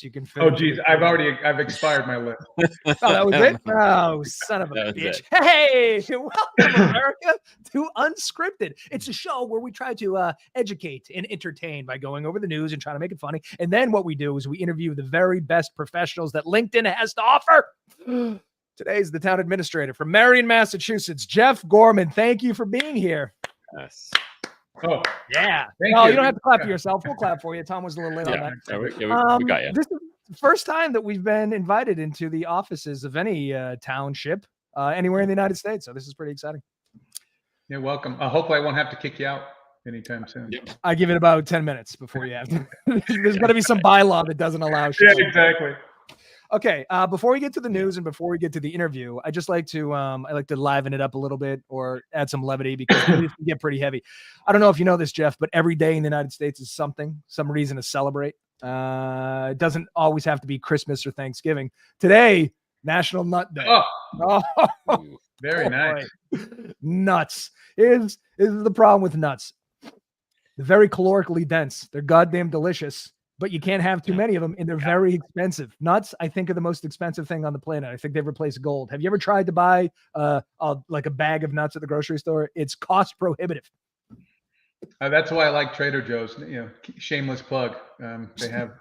minutes. You can fit. Oh, geez. I've expired my list. Oh, that was it? Oh, son of a bitch. Hey, welcome, America, to Unscripted. It's a show where we try to educate and entertain by going over the news and trying to make it funny. And then what we do is we interview the very best professionals that LinkedIn has to offer. Today's the Town Administrator from Marion, Massachusetts, Geoff Gorman. Thank you for being here. Yes. Oh, yeah. Thank you. You don't have to clap for yourself. We'll clap for you. Tom was a little late on that. We got you. This is the first time that we've been invited into the offices of any township anywhere in the United States. So this is pretty exciting. You're welcome. Hopefully I won't have to kick you out anytime soon. Yep. I give it about 10 minutes before you have to. There's going to be some bylaw that doesn't allow shit. Yeah, exactly. Okay, before we get to the news and before we get to the interview, I just like to liven it up a little bit or add some levity because it can get pretty heavy. I don't know if you know this, Geoff, but every day in the United States is some reason to celebrate. It doesn't always have to be Christmas or Thanksgiving. Today, National Nut Day. Oh, very nice. Nuts is the problem with nuts. They're very calorically dense. They're goddamn delicious. But you can't have too many of them, and they're very expensive. Nuts, I think, are the most expensive thing on the planet. I think they've replaced gold. Have you ever tried to buy like a bag of nuts at the grocery store? It's cost prohibitive. That's why I like Trader Joe's. Shameless plug. They have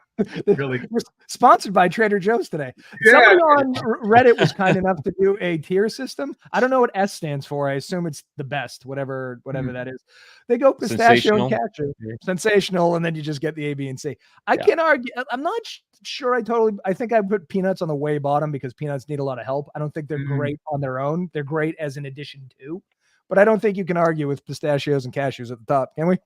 really. We're sponsored by Trader Joe's today. Yeah. Somebody on Reddit was kind enough to do a tier system. I don't know what S stands for. I assume it's the best, whatever that is. They go pistachio and cashew, sensational, and then you just get the A, B, and C. I can't argue. I'm not sure. I think I put peanuts on the way bottom because peanuts need a lot of help. I don't think they're great on their own. They're great as an addition to, but I don't think you can argue with pistachios and cashews at the top, can we?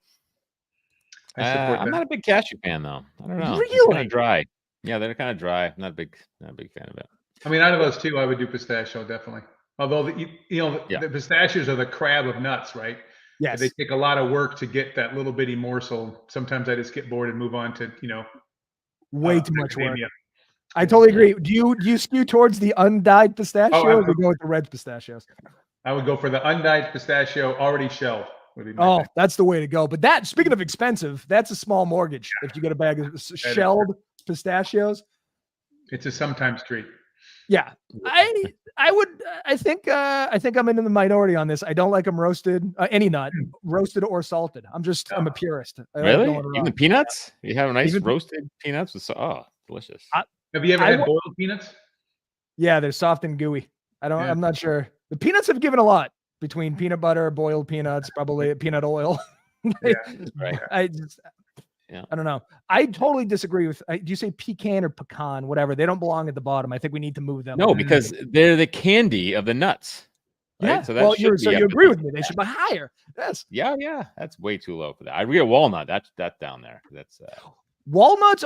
I'm not a big cashew fan, though. I don't know. Really? Kind of dry. Yeah, they're kind of dry. Not a big fan of it. I mean, out of those two, I would do pistachio definitely. Although the pistachios are the crab of nuts, right? Yes. They take a lot of work to get that little bitty morsel. Sometimes I just get bored and move on to way too much work. I totally agree. Do you skew towards the undyed pistachio or do you go with the red pistachios? I would go for the undyed pistachio, already shelled. That's the way to go. But that, speaking of expensive, that's a small mortgage. If you get a bag of shelled pistachios, it's a sometimes treat. Yeah, I think I'm in the minority on this. I don't like them roasted, any nut, roasted or salted. I'm a purist. Really? Even the peanuts? You have nice roasted peanuts with delicious. Have you ever had boiled peanuts? Yeah, they're soft and gooey. I'm not sure. The peanuts have given a lot between peanut butter, boiled peanuts, probably peanut oil. Right. I don't know. I totally disagree with. Do you say pecan or pecan? Whatever. They don't belong at the bottom. I think we need to move them. No, because they're the candy of the nuts. Right? Yeah. So you agree with me? They should be higher. Yes. Yeah. That's way too low for that. I'd read a walnut. That's down there. That's. Walnuts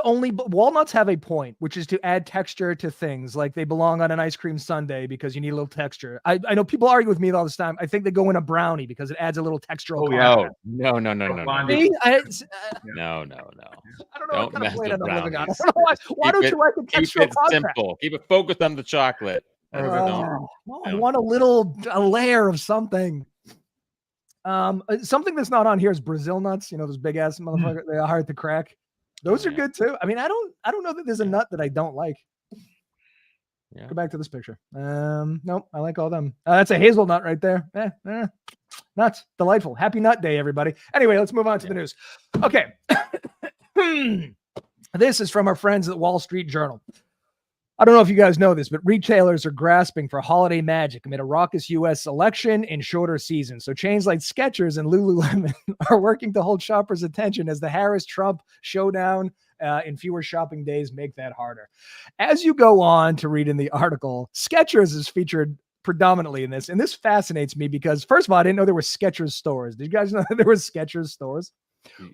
have a point, which is to add texture to things. Like they belong on an ice cream sundae because you need a little texture. I know people argue with me all this time. I think they go in a brownie because it adds a little textural. No. No. I don't know. What kind of plate I'm living on. Why don't you like the textural content? Simple. Keep it focused on the chocolate. I want a layer of something. Something that's not on here is Brazil nuts. Those big ass motherfuckers. They are hard to crack. Those are good too. I mean, I don't know that there's a nut that I don't like. Yeah. Go back to this picture. Nope, I like all them. That's a hazelnut right there. Nuts, delightful. Happy Nut Day, everybody. Anyway, let's move on to the news. Okay, this is from our friends at Wall Street Journal. I don't know if you guys know this, but retailers are grasping for holiday magic amid a raucous U.S. election and shorter season. So chains like Skechers and Lululemon are working to hold shoppers' attention as the Harris-Trump showdown and fewer shopping days make that harder. As you go on to read in the article, Skechers is featured predominantly in this. And this fascinates me because, first of all, I didn't know there were Skechers stores. Did you guys know that there were Skechers stores?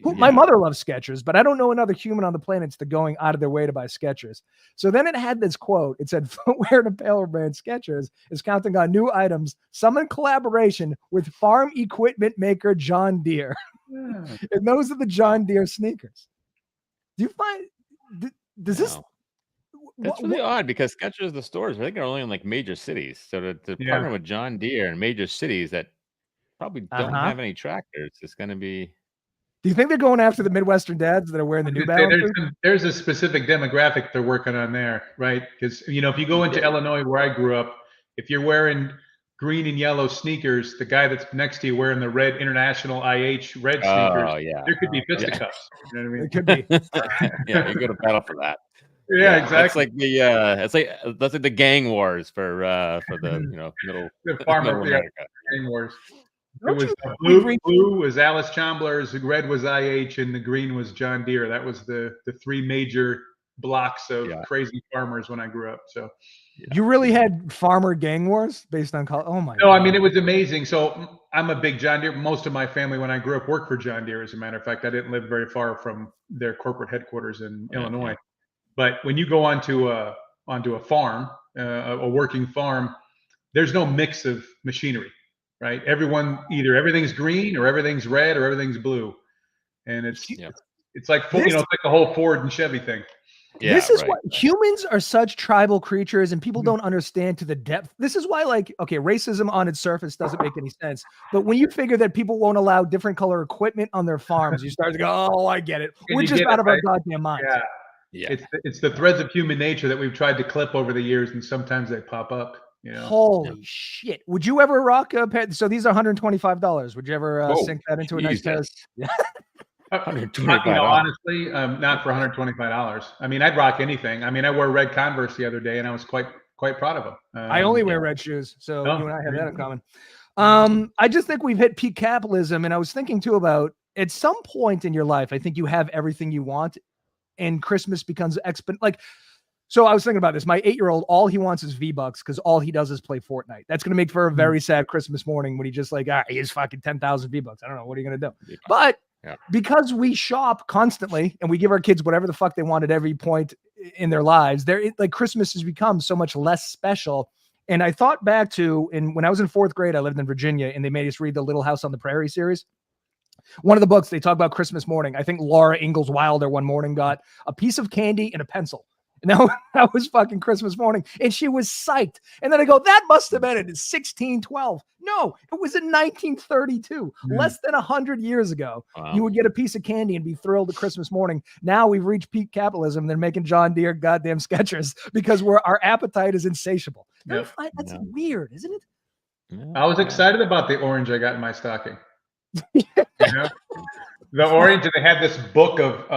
My mother loves Skechers, but I don't know another human on the planet that's going out of their way to buy Skechers. So then it had this quote. It said, footwear and apparel brand Skechers is counting on new items, some in collaboration with farm equipment maker John Deere. And those are the John Deere sneakers. Do you find, does this? That's really odd because Skechers, the stores, I think are only in like major cities. So to partner with John Deere in major cities that probably don't have any tractors, it's going to be. Do you think they're going after the Midwestern dads that are wearing the New Balance? There's a specific demographic they're working on there, right? Because if you go into Illinois, where I grew up, if you're wearing green and yellow sneakers, the guy that's next to you wearing the red International IH red sneakers, there could be fisticuffs. You know what I mean? It could be. Yeah, you go to battle for that. Yeah, exactly. That's like the gang wars for the middle the farmer America. Gang wars. It was blue was Alice Chalmers, the red was IH, and the green was John Deere. That was the three major blocks of crazy farmers when I grew up. So you really had farmer gang wars based on oh my God. I mean, it was amazing. So I'm a big John Deere. Most of my family when I grew up worked for John Deere. As a matter of fact, I didn't live very far from their corporate headquarters in Illinois. Yeah. But when you go onto a farm, a working farm, there's no mix of machinery. Right, everything's green or everything's red or everything's blue, and it's like it's like the whole Ford and Chevy thing. Yeah, this is why humans are such tribal creatures, and people don't understand to the depth. This is why, racism on its surface doesn't make any sense. But when you figure that people won't allow different color equipment on their farms, you start to go, "Oh, I get it. We're just out of our goddamn minds." Yeah. It's the threads of human nature that we've tried to clip over the years, and sometimes they pop up. Holy shit. Would you ever rock a pair? So these are $125. Would you ever sink that into a nice pair? Yeah. Honestly, not for $125. I mean, I'd rock anything. I mean, I wore red Converse the other day and I was quite proud of them. I only wear red shoes. So you and I have that in common. I just think we've hit peak capitalism. And I was thinking too about at some point in your life, I think you have everything you want and Christmas becomes So I was thinking about this. My 8-year-old, all he wants is V-Bucks because all he does is play Fortnite. That's going to make for a very sad Christmas morning when he just he has fucking 10,000 V-Bucks. I don't know. What are you going to do? But because we shop constantly and we give our kids whatever the fuck they want at every point in their lives, Christmas has become so much less special. And I thought back to when I was in 4th grade, I lived in Virginia and they made us read the Little House on the Prairie series. One of the books, they talk about Christmas morning. I think Laura Ingalls Wilder one morning got a piece of candy and a pencil. And that was fucking Christmas morning. And she was psyched. And then I go, that must have been in 1612. No, it was in 1932. Less than 100 years ago. Wow. You would get a piece of candy and be thrilled at Christmas morning. Now we've reached peak capitalism. They're making John Deere goddamn Skechers because our appetite is insatiable. That's weird, isn't it? I was excited about the orange I got in my stocking. The orange, and they had this book of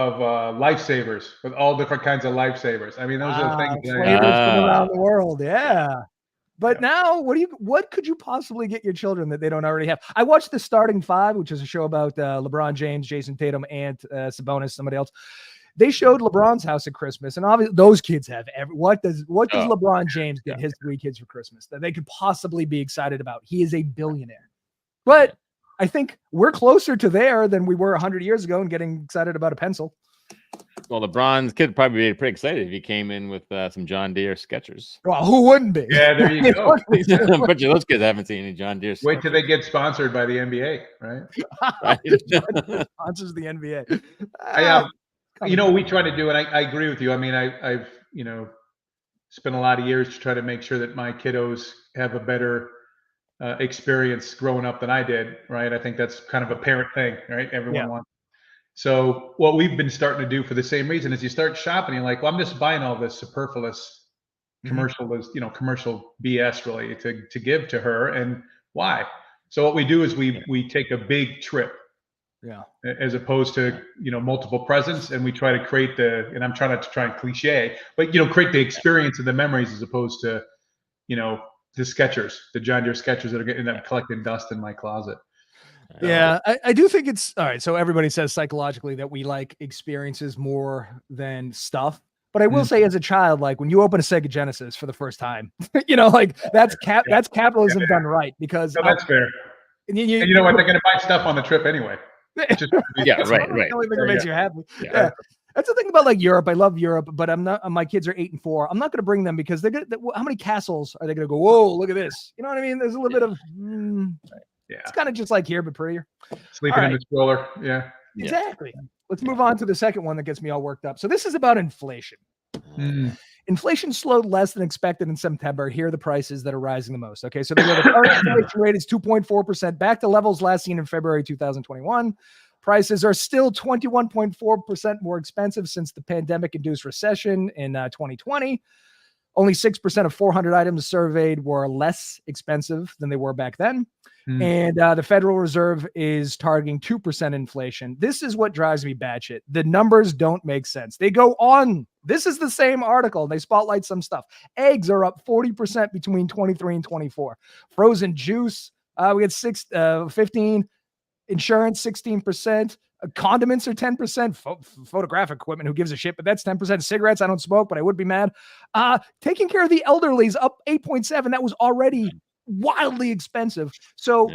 lifesavers with all different kinds of lifesavers. I mean, those are the things flavors from around the world. Yeah. But now what could you possibly get your children that they don't already have? I watched The Starting Five, which is a show about LeBron James, Jason Tatum, and Sabonis, somebody else. They showed LeBron's house at Christmas, and obviously those kids have what does LeBron James get his 3 kids for Christmas that they could possibly be excited about? He is a billionaire. But I think we're closer to there than we were 100 years ago and getting excited about a pencil. Well, LeBron's kid probably be pretty excited if he came in with some John Deere Skechers. Well, who wouldn't be? Yeah, there you go. A bunch of those kids haven't seen any John Deere Skechers. Wait till they get sponsored by the NBA, right? Sponsors the NBA. We try to do, and I agree with you. I mean, I've spent a lot of years to try to make sure that my kiddos have a better experience growing up than I did, right? I think that's kind of a parent thing, right? Everyone wants. So what we've been starting to do for the same reason is you start shopping, you're like, well, I'm just buying all this superfluous commercial BS really to give to her. And why? So what we do is we take a big trip, as opposed to multiple presents, and we try to create and I'm trying not to try and cliche, but create the experience of the memories as opposed to the Skechers, the John Deere Skechers that are getting collecting dust in my closet. Yeah, I do think it's all right. So everybody says psychologically that we like experiences more than stuff. But I will say, as a child, when you open a Sega Genesis for the first time, that's capitalism done right. Because that's fair. And you know what? They're going to buy stuff on the trip anyway. Right. The only thing that makes you happy. Yeah. That's the thing about Europe. I love Europe, but I'm not. My kids are 8 and 4. I'm not going to bring them because they're going to. How many castles are they going to go? Whoa, look at this. You know what I mean? There's a little bit of. It's kind of just like here, but prettier. Sleeping in the stroller. Yeah. Exactly. Let's move on to the second one that gets me all worked up. So this is about inflation. Inflation slowed less than expected in September. Here are the prices that are rising the most. Okay, so the current inflation rate is 2.4%, back to levels last seen in February 2021. Prices are still 21.4% more expensive since the pandemic-induced recession in 2020. Only 6% of 400 items surveyed were less expensive than they were back then. And the Federal Reserve is targeting 2% inflation. This is what drives me batshit. The numbers don't make sense. They go on. This is the same article. They spotlight some stuff. Eggs are up 40% between 23 and 24. Frozen juice, we had 15. Insurance, 16%. Condiments are 10%. Photographic equipment, who gives a shit? But that's 10%. Cigarettes, I don't smoke, but I would be mad. Taking care of the elderly is up 8.7. That was already wildly expensive. So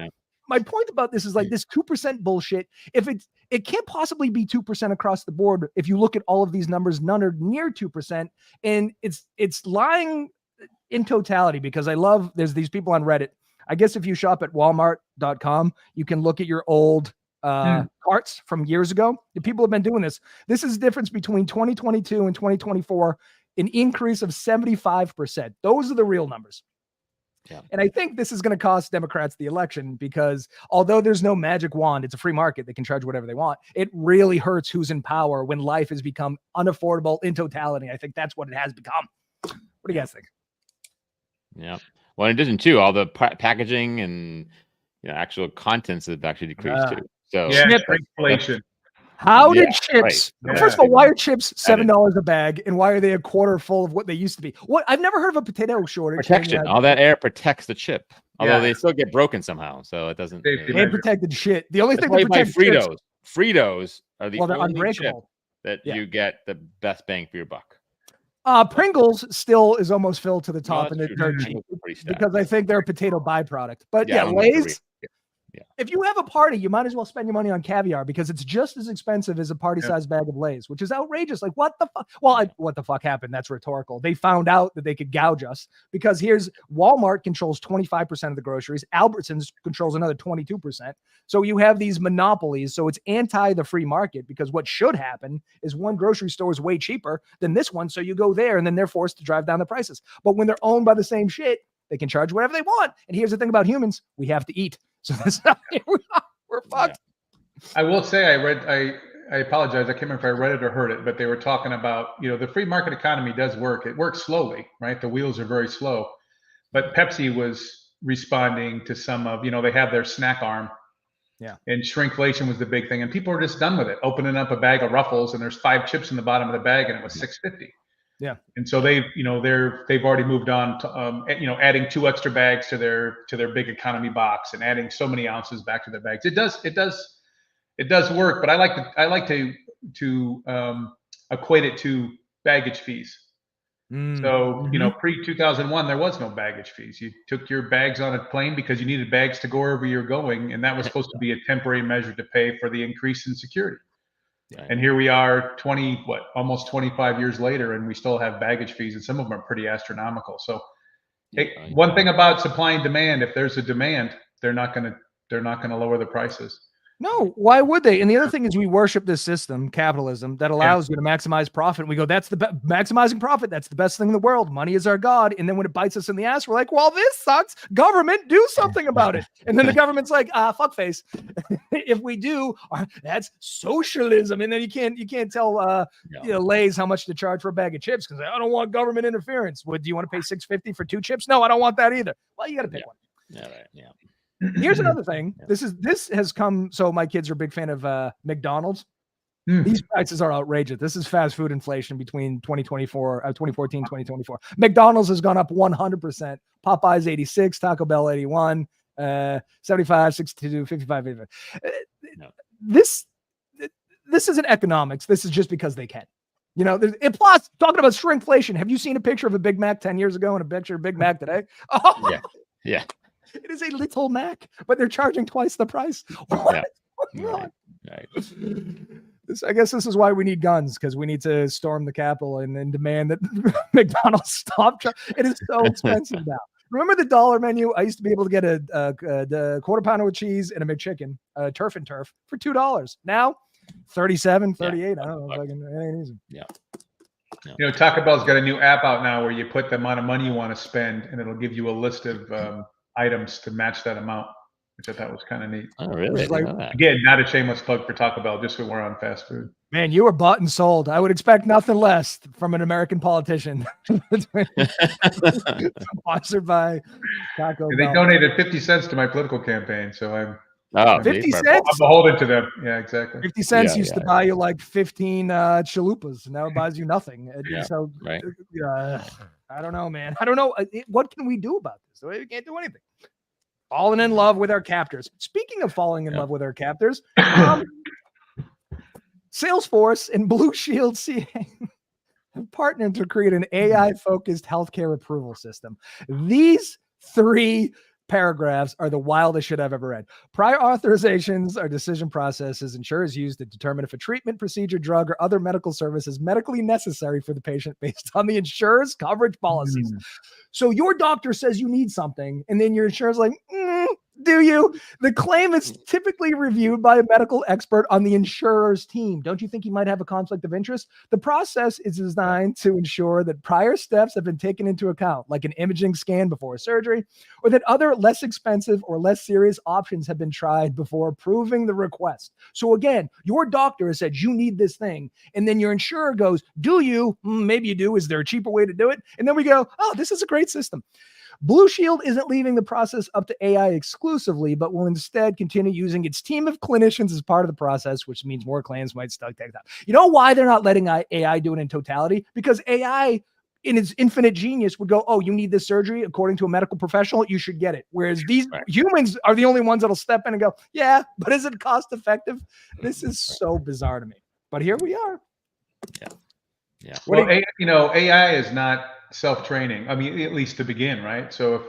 my point about this is like this 2% bullshit. If it can't possibly be 2% across the board. If you look at all of these numbers, none are near 2%. And it's lying in totality, because there's these people on Reddit. I guess if you shop at walmart.com, you can look at your old carts from years ago. The people have been doing this. This is the difference between 2022 and 2024, an increase of 75%. Those are the real numbers. Yeah. And I think this is going to cost Democrats the election, because although there's no magic wand, it's a free market. They can charge whatever they want. It really hurts who's in power when life has become unaffordable in totality. I think that's what it has become. What do you guys think? Yeah. Well, in addition to all the packaging and actual contents have actually decreased too. So inflation. How did chips? Right. First of all, why are chips $7 a bag, and why are they a quarter full of what they used to be? What I've never heard of a potato shortage. Protection. All that air protects the chip, although they still get broken somehow. So it doesn't. They protected shit. The only thing that protects Fritos. Fritos are the only unbreakable chip that you get the best bang for your buck. Pringles still is almost filled to the top, and they're cheap because I think they're a potato byproduct. But Lay's. Yeah. If you have a party, you might as well spend your money on caviar, because it's just as expensive as a party-sized bag of Lay's, which is outrageous. Like, what the fuck? Well, what the fuck happened? That's rhetorical. They found out that they could gouge us, because Walmart controls 25% of the groceries. Albertsons controls another 22%. So you have these monopolies. So it's anti the free market, because what should happen is one grocery store is way cheaper than this one. So you go there, and then they're forced to drive down the prices. But when they're owned by the same shit, they can charge whatever they want. And here's the thing about humans: we have to eat. So that's not, we're fucked. I will say I apologize. I can't remember if I read it or heard it, but they were talking about, the free market economy does work. It works slowly, right? The wheels are very slow. But Pepsi was responding to some of, they have their snack arm. Yeah. And shrinkflation was the big thing. And people are just done with it. Opening up a bag of Ruffles, and there's 5 chips in the bottom of the bag, and it was $6.50. Yeah. And so they've already moved on to, adding 2 extra bags to their big economy box, and adding so many ounces back to their bags. It does work, but I like to equate it to baggage fees. So, pre-2001, there was no baggage fees. You took your bags on a plane because you needed bags to go wherever you're going. And that was supposed to be a temporary measure to pay for the increase in security. Right. And here we are almost 25 years later, and we still have baggage fees, and some of them are pretty astronomical. So one thing about supply and demand, if there's a demand, they're not going to lower the prices. No, why would they? And the other thing is, we worship this system, capitalism, that allows you to maximize profit. And we go, that's maximizing profit. That's the best thing in the world. Money is our God. And then when it bites us in the ass, we're like, well, this sucks. Government, do something about it. And then the government's like, fuckface. If we do, that's socialism. And then you can't tell Lay's how much to charge for a bag of chips, because I don't want government interference. Do you want to pay $6.50 for 2 chips? No, I don't want that either. Well, you got to pick one. Yeah, right. Yeah. Here's another thing. This has come. So my kids are a big fan of McDonald's. These prices are outrageous. This is fast food inflation between 2014, 2024. McDonald's has gone up 100%. Popeyes 86, Taco Bell 81, 75, 62, 55, 85. This isn't economics. This is just because they can. Plus, talking about shrinkflation. Have you seen a picture of a Big Mac 10 years ago and a picture of Big Mac today? Oh. Yeah. It is a little Mac, but they're charging twice the price. Right. I guess this is why we need guns, because we need to storm the Capitol and demand that McDonald's stop. It is so expensive now. Remember the dollar menu? I used to be able to get a quarter pounder with cheese and a McChicken, turf and turf, for $2. Now, $37, $38. I don't know. It ain't easy. Yeah. Taco Bell's got a new app out now where you put the amount of money you want to spend, and it'll give you a list of items to match that amount. which I thought was kind of neat. Oh, really? I didn't know that. Again, not a shameless plug for Taco Bell, just when we're on fast food. Man, you were bought and sold. I would expect nothing less from an American politician. Sponsored by Taco Bell. They donated 50 cents to my political campaign, so I'm 50 cents? I'm beholden to them. Yeah, exactly. 50 cents used to buy you like 15 chalupas. Now it buys you nothing. So, I don't know, man. I don't know. What can we do about this? We can't do anything. Falling in love with our captors. Speaking of falling in love with our captors, Salesforce and Blue Shield CA have partnered to create an AI-focused healthcare approval system. These 3 paragraphs are the wildest shit I've ever read. Prior authorizations are decision processes insurers use to determine if a treatment, procedure, drug, or other medical service is medically necessary for the patient based on the insurer's coverage policies. So your doctor says you need something, and then your insurer's like, do you? The claim is typically reviewed by a medical expert on the insurer's team. Don't you think he might have a conflict of interest? The process is designed to ensure that prior steps have been taken into account, like an imaging scan before surgery, or that other less expensive or less serious options have been tried before approving the request. So again, your doctor has said you need this thing, and then your insurer goes, do you? Maybe you do. Is there a cheaper way to do it? And then we go, oh, this is a great system. Blue Shield isn't leaving the process up to AI exclusively, but will instead continue using its team of clinicians as part of the process, which means more claims might still take time. You know why they're not letting AI do it in totality? Because AI, in its infinite genius, would go, oh, you need this surgery according to a medical professional, you should get it. Whereas these humans are the only ones that'll step in and go, yeah, but is it cost effective? This is so bizarre to me. But here we are. Yeah. Well, AI is not self-training. I mean, at least to begin, right? So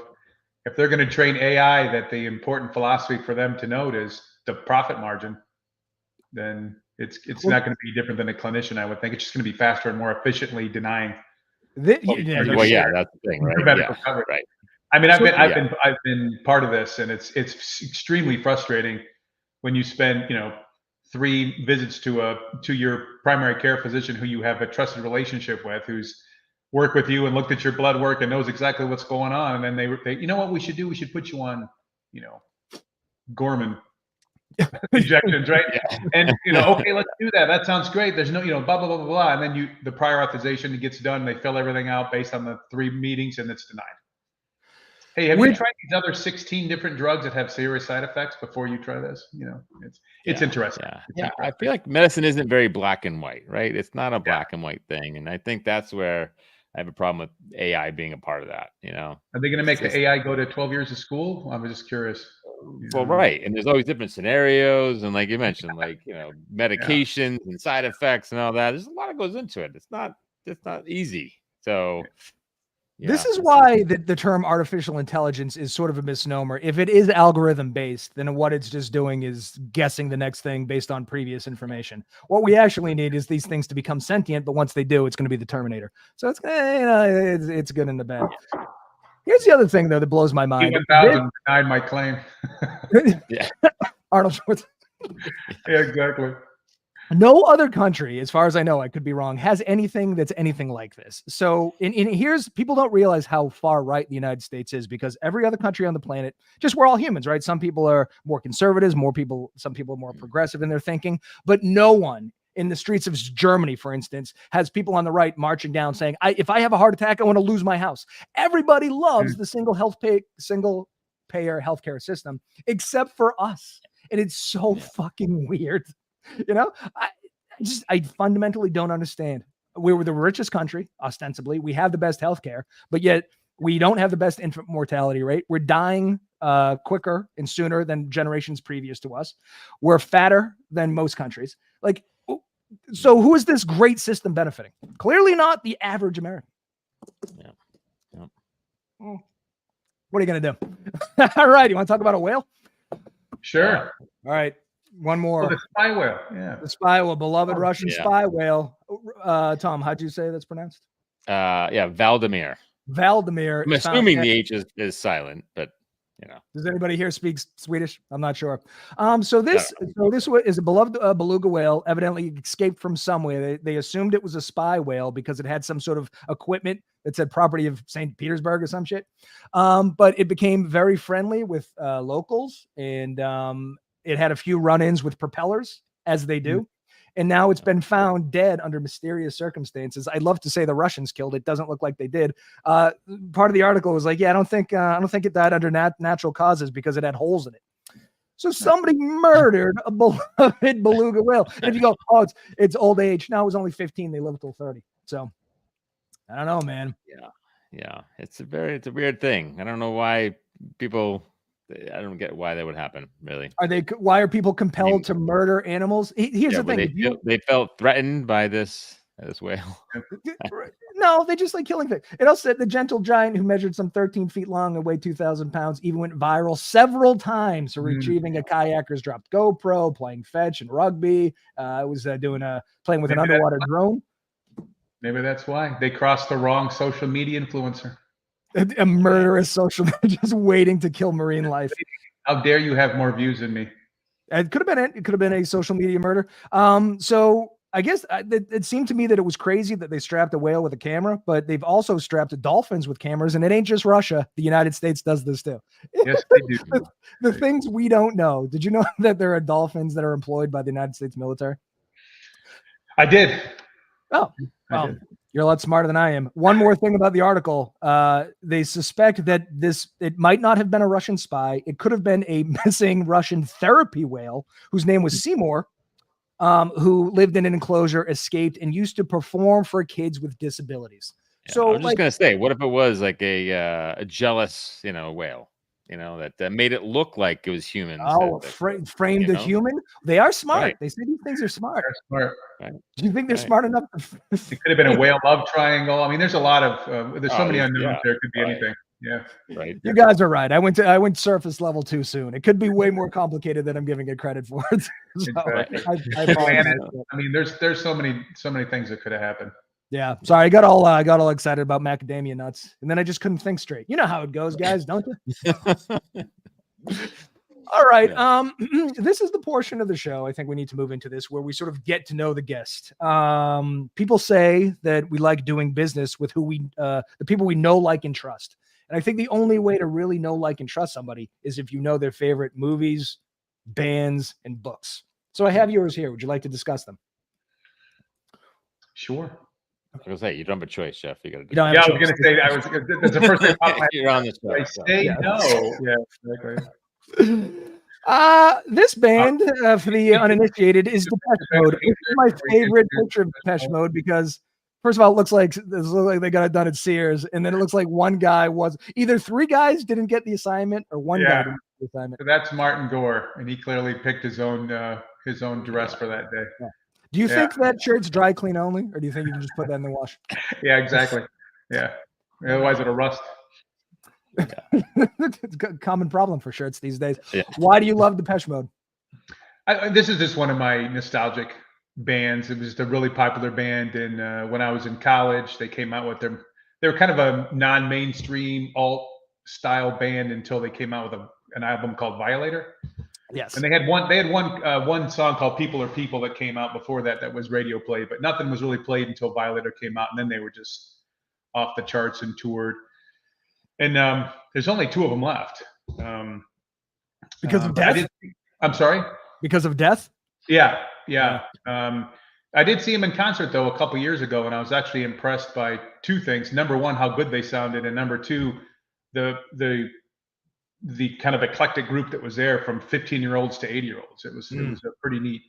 if they're going to train AI, that the important philosophy for them to note is the profit margin, then it's not going to be different than a clinician. I would think it's just going to be faster and more efficiently denying. That's the thing, right? Right. I mean, I've been part of this, and it's extremely frustrating when you spend 3 visits to your primary care physician who you have a trusted relationship with, who's worked with you and looked at your blood work and knows exactly what's going on. And then they you know what we should do? We should put you on, Gorman injections, right? And, okay, let's do that. That sounds great. There's no, blah, blah, blah, blah, blah. And then the prior authorization gets done. They fill everything out based on the 3 meetings and it's denied. Hey, have you tried these other 16 different drugs that have serious side effects before you try this? It's interesting. I feel like medicine isn't very black and white, right? It's not a black and white thing. And I think that's where I have a problem with AI being a part of that, Are they going to make the AI go to 12 years of school? I'm just curious. Well, right. And there's always different scenarios. And like you mentioned, medications and side effects and all that. There's a lot that goes into it. It's not easy. So this is why the term artificial intelligence is sort of a misnomer. If it is algorithm based, then what it's just doing is guessing the next thing based on previous information. What we actually need is these things to become sentient, but once they do, it's going to be the Terminator. So it's it's good and the bad. Here's the other thing though that blows my mind. 1,000 denied my claim. Arnold Schwarzenegger. Yeah, exactly. No other country, as far as I know, I could be wrong, has anything that's anything like this. So here's, people don't realize how far right the United States is, because every other country on the planet, we're all humans, right? Some people are more conservative, some people are more progressive in their thinking, but no one in the streets of Germany, for instance, has people on the right marching down saying, if I have a heart attack, I want to lose my house. Everybody loves the single payer healthcare system, except for us. And it's so fucking weird. I fundamentally don't understand. We were the richest country, ostensibly. We have the best healthcare, but yet we don't have the best infant mortality rate. We're dying quicker and sooner than generations previous to us. We're fatter than most countries. So who is this great system benefiting? Clearly not the average American. What are you going to do? All right. You want to talk about a whale? Sure. All right. One more. The spy whale. Yeah. The spy whale, beloved Russian spy whale. Tom, how'd you say that's pronounced? Valdemir. Valdemir. I'm assuming the H is silent, but Does anybody here speak Swedish? I'm not sure. So this is a beloved beluga whale, evidently escaped from somewhere. They assumed it was a spy whale because it had some sort of equipment that said property of St. Petersburg or some shit. But it became very friendly with locals, and it had a few run-ins with propellers, as they do. And now it's been found dead under mysterious circumstances. I'd love to say the Russians killed it. Doesn't look like they did. Part of the article was like, yeah, I don't think it died under natural causes because it had holes in it. So somebody murdered a beloved beluga whale. And if you go, oh, it's old age. No, it was only 15. They lived till 30. So I don't know, man. Yeah. It's a weird thing. I don't know why people. I don't get why that would happen. Really, why are people compelled to murder animals? Here's the thing: they felt threatened by this whale. No, they just like killing things. It also said the gentle giant, who measured some 13 feet long and weighed 2,000 pounds, even went viral several times for retrieving a kayaker's dropped GoPro, playing fetch and rugby. Was playing with an underwater drone. Maybe that's why they crossed the wrong social media influencer. A murderous social media, just waiting to kill marine life. How dare you have more views than me? It could have been it. It could have been a social media murder. So I guess it seemed to me that it was crazy that they strapped a whale with a camera, but they've also strapped dolphins with cameras, and it ain't just Russia. The United States does this too. Yes, they do. the things we don't know. Did you know that there are dolphins that are employed by the United States military? I did. Oh, well, you're a lot smarter than I am. One more thing about the article. They suspect that it might not have been a Russian spy. It could have been a missing Russian therapy whale whose name was Seymour, who lived in an enclosure, escaped, and used to perform for kids with disabilities. Yeah, so I was just going to say, what if it was like a jealous, whale? That made it look like it was humans. Oh, framed a human. They are smart. Right. They say these things are smart. They're smart. Right. Do you think they're smart enough? It could have been a whale love triangle. I mean, there's a lot of there's so many unknowns. There could be anything. Yeah. Right. You guys are right. I went surface level too soon. It could be way more complicated than I'm giving it credit for. So exactly. I mean, there's so many things that could have happened. Yeah, sorry, I got all excited about macadamia nuts, and then I just couldn't think straight. You know how it goes, guys, don't you? All right, this is the portion of the show I think we need to move into this, where we sort of get to know the guest. People say that we like doing business with the people we know, like, and trust. And I think the only way to really know, like, and trust somebody is if you know their favorite movies, bands, and books. So I have yours here. Would you like to discuss them? Sure. I was gonna say, you don't have a choice, Jeff. You got to. I was gonna say that's the first thing. You're on the show. I say no. Yeah, exactly. This band, for the uninitiated, is Depeche Mode. This is my favorite picture of Depeche Mode because, first of all, it looks like they got it done at Sears, and then it looks like one guy was either three guys didn't get the assignment or one guy didn't get the assignment. So that's Martin Gore, and he clearly picked his own dress for that day. Yeah. Do you think that shirt's dry clean only, or do you think you can just put that in the wash? Yeah, exactly. Yeah. Otherwise, it'll rust. It's a common problem for shirts these days. Yeah. Why do you love Depeche Mode? This is just one of my nostalgic bands. It was just a really popular band, and when I was in college, they came out with they were kind of a non-mainstream alt-style band until they came out with an album called Violator. Yes. And they had one song called People Are People that came out before that was radio played, but nothing was really played until Violator came out, and then they were just off the charts and toured. And there's only two of them left. Because of death? I'm sorry? Because of death? Yeah. I did see them in concert, though, a couple years ago, and I was actually impressed by two things. Number one, how good they sounded, and number two, the kind of eclectic group that was there, from 15-year-olds to 80-year-olds. It was a pretty neat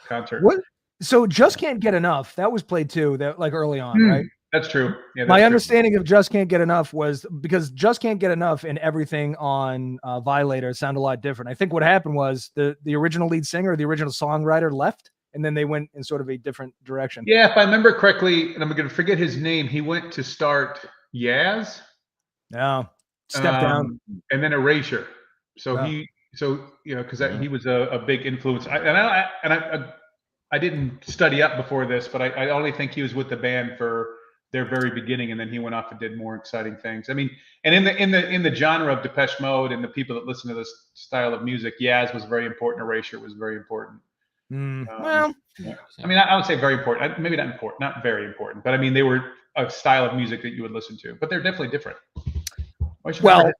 concert. What? So Just Can't Get Enough, that was played too, that like early on, right? That's true. Yeah, my understanding of Just Can't Get Enough was because Just Can't Get Enough and everything on Violator sound a lot different. I think what happened was the original lead singer, the original songwriter left, and then they went in sort of a different direction. Yeah, if I remember correctly, and I'm going to forget his name, he went to start Yaz. Yeah. Step down, and then Erasure. So because he was a big influence. I didn't study up before this, but I only think he was with the band for their very beginning, and then he went off and did more exciting things. I mean, and in the genre of Depeche Mode and the people that listen to this style of music, Yaz was very important. Erasure was very important. Well, yeah. I mean, I would say very important. Maybe not important, not very important, but I mean, they were a style of music that you would listen to. But they're definitely different. Well,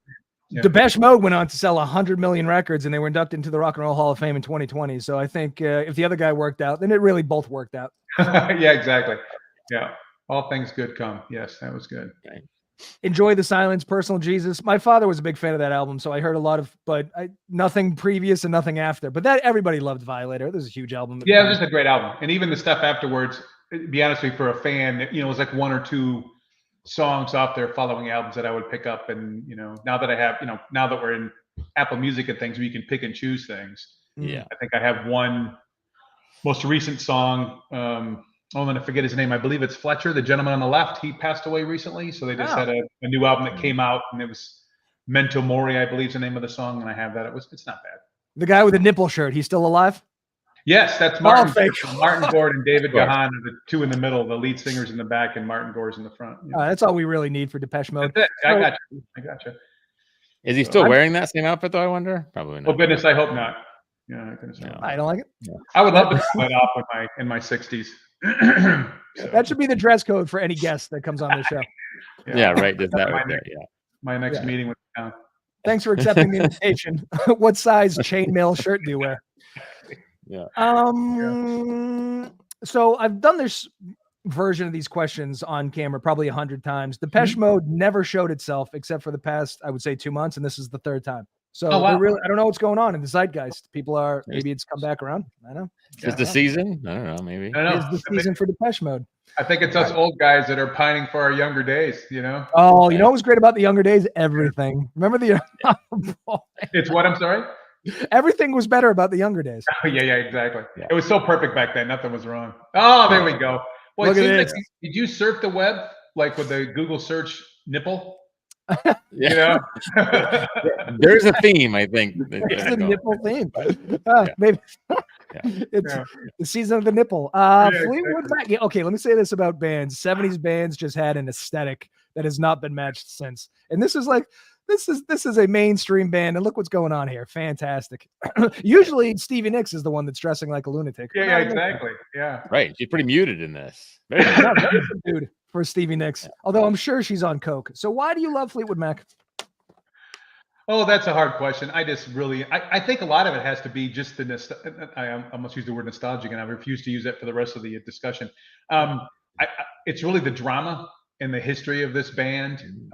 Depeche Mode went on to sell 100 million records, and they were inducted into the Rock and Roll Hall of Fame in 2020. So I think if the other guy worked out, then it really both worked out. Yeah, exactly. Yeah. All things good come. Yes, that was good. Right. Enjoy the Silence, Personal Jesus. My father was a big fan of that album, so I heard a lot of, but nothing previous and nothing after. But that everybody loved Violator. This is a huge album. Yeah, it was just a great album, and even the stuff afterwards. To be honest with you, for a fan, it was like one or two songs off their following albums that I would pick up, and now that I have, now that we're in Apple Music and things, where you can pick and choose things. Yeah, I think I have one most recent song. I'm going to forget his name. I believe it's Fletcher, the gentleman on the left. He passed away recently. So they just had a new album that came out, and it was Memento Mori, I believe is the name of the song. And I have that. It's not bad. The guy with the nipple shirt, he's still alive? Yes, that's Martin. Martin Gore and David Gahan are the two in the middle, the lead singers in the back, and Martin Gore's in the front. That's all we really need for Depeche Mode. That's it. I got you. Is he still wearing that same outfit, though, I wonder? Probably not. Oh, goodness, I hope not. Yeah, I don't like it. Yeah. I would love to pull that off in my 60s. That should be the dress code for any guest that comes on the show. Yeah, right. Does that right there? Yeah. My next meeting with Town. Thanks for accepting the invitation. What size chainmail shirt do you wear? Yeah. So I've done this version of these questions on camera probably 100 times. Depeche Mode never showed itself except for the past, I would say, 2 months, and this is the third time. So I don't know what's going on in the zeitgeist. People are, maybe it's come back around. I don't know. Is the season? I don't know. Maybe. I don't know. It's the season for Depeche Mode. I think it's us old guys that are pining for our younger days, Oh, you know what was great about the younger days? Everything. Remember the... It's what, I'm sorry? Everything was better about the younger days. Oh, yeah, exactly. Yeah. It was so perfect back then. Nothing was wrong. Oh, there we go. Well, it seems like, did you surf the web, like with the Google search nipple? There's a theme, I think. It's the nipple theme. Maybe it's the season of the nipple. Fleetwood Mac. Okay, let me say this about bands. 70s bands just had an aesthetic that has not been matched since. And this is like this is a mainstream band, and look what's going on here. Fantastic. Usually Stevie Nicks is the one that's dressing like a lunatic. Yeah, exactly. Yeah. Right. She's pretty muted in this. Very dude. For Stevie Nicks, although I'm sure she's on coke. So why do you love Fleetwood Mac? Oh, that's a hard question. I think a lot of it has to be just I almost use the word nostalgic, and I refuse to use that for the rest of the discussion. It's really the drama and the history of this band.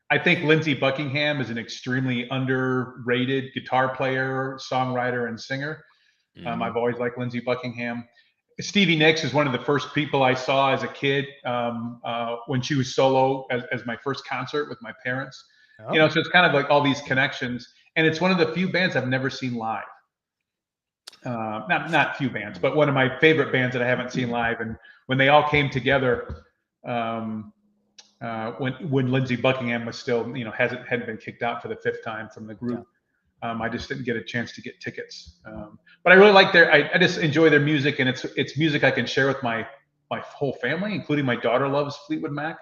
I think Lindsey Buckingham is an extremely underrated guitar player, songwriter, and singer. I've always liked Lindsey Buckingham. Stevie Nicks is one of the first people I saw as a kid when she was solo as my first concert with my parents. So it's kind of like all these connections, and it's one of the few bands I've never seen live. Not few bands, but one of my favorite bands that I haven't seen live. And when they all came together, when Lindsey Buckingham was still, hadn't been kicked out for the 5th time from the group. I just didn't get a chance to get tickets, but I really like I just enjoy their music, and it's music I can share with my whole family, including my daughter loves Fleetwood Mac,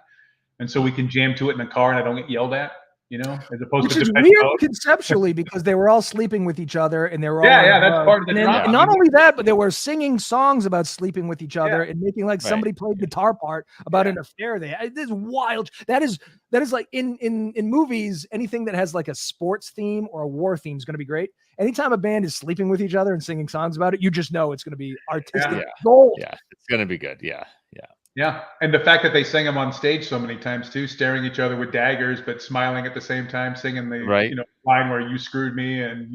and so we can jam to it in the car, and I don't get yelled at, as opposed Which to is weird conceptually because they were all sleeping with each other, and they were all that's part of the drama. And not only that, but they were singing songs about sleeping with each other and making like somebody played guitar part about an affair. This is wild. That is like in movies, anything that has like a sports theme or a war theme is going to be great. Anytime a band is sleeping with each other and singing songs about it, you just know it's going to be artistic gold. Yeah, it's going to be good. Yeah, and the fact that they sang them on stage so many times too, staring at each other with daggers, but smiling at the same time, singing the line where you screwed me, and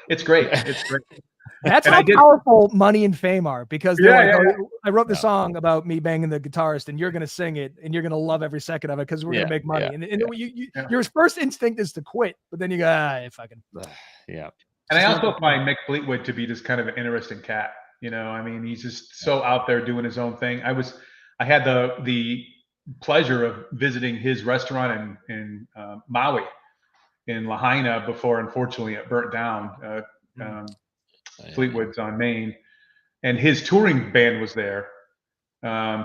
it's great. It's great. That's how powerful money and fame are, because I wrote the song about me banging the guitarist, and you're going to sing it, and you're going to love every second of it because we're going to make money. Your first instinct is to quit, but then you go, fucking. Yeah. And I also find Mick Fleetwood to be just kind of an interesting cat. He's just so out there doing his own thing. I had the pleasure of visiting his restaurant in Maui, in Lahaina, before unfortunately it burnt down. Fleetwood's on Maine, and his touring band was there.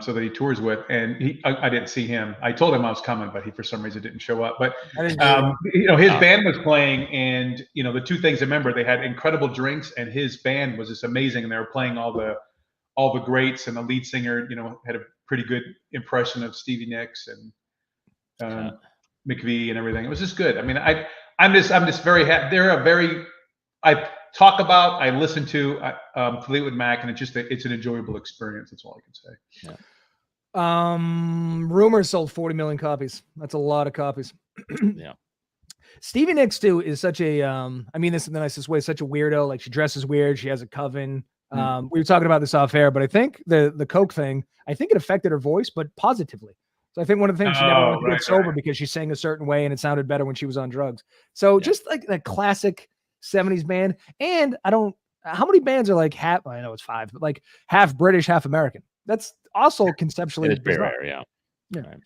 so that he tours with. And I didn't see him. I told him I was coming, but he for some reason didn't show up. But his band was playing, and the two things I remember, they had incredible drinks, and his band was just amazing, and they were playing all the greats, and the lead singer had a pretty good impression of Stevie Nicks and McVie and everything. It was just good. I mean, I'm just very happy. I listen to Fleetwood Mac, and it's an enjoyable experience. That's all I can say. Yeah. Rumors sold 40 million copies. That's a lot of copies. Yeah. Stevie Nicks too is such a I mean this in the nicest way, such a weirdo. Like, she dresses weird, she has a coven. We were talking about this off air, but I think the coke thing, I think it affected her voice, but positively. So I think one of the things she never wanted to get sober because she sang a certain way and it sounded better when she was on drugs. So just like that classic 70s band. And how many bands are like half, I know it's 5, but like half British, half American? That's also conceptually rare, yeah. Right.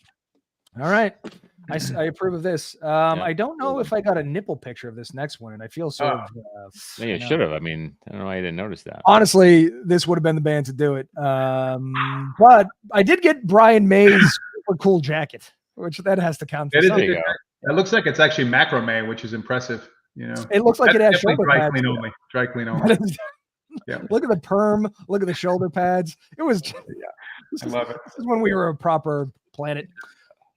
All right. I approve of this. I don't know if I got a nipple picture of this next one, and I feel sort of. You should have. I mean, I don't know why I didn't notice that. Honestly, this would have been the band to do it. But I did get Brian May's super cool jacket, which that has to count. It looks like it's actually macrame, which is impressive. It looks like it has shoulder pads. Dry clean only. Yeah. Look at the perm. Look at the shoulder pads. It was. I love it. This is when we were a proper planet.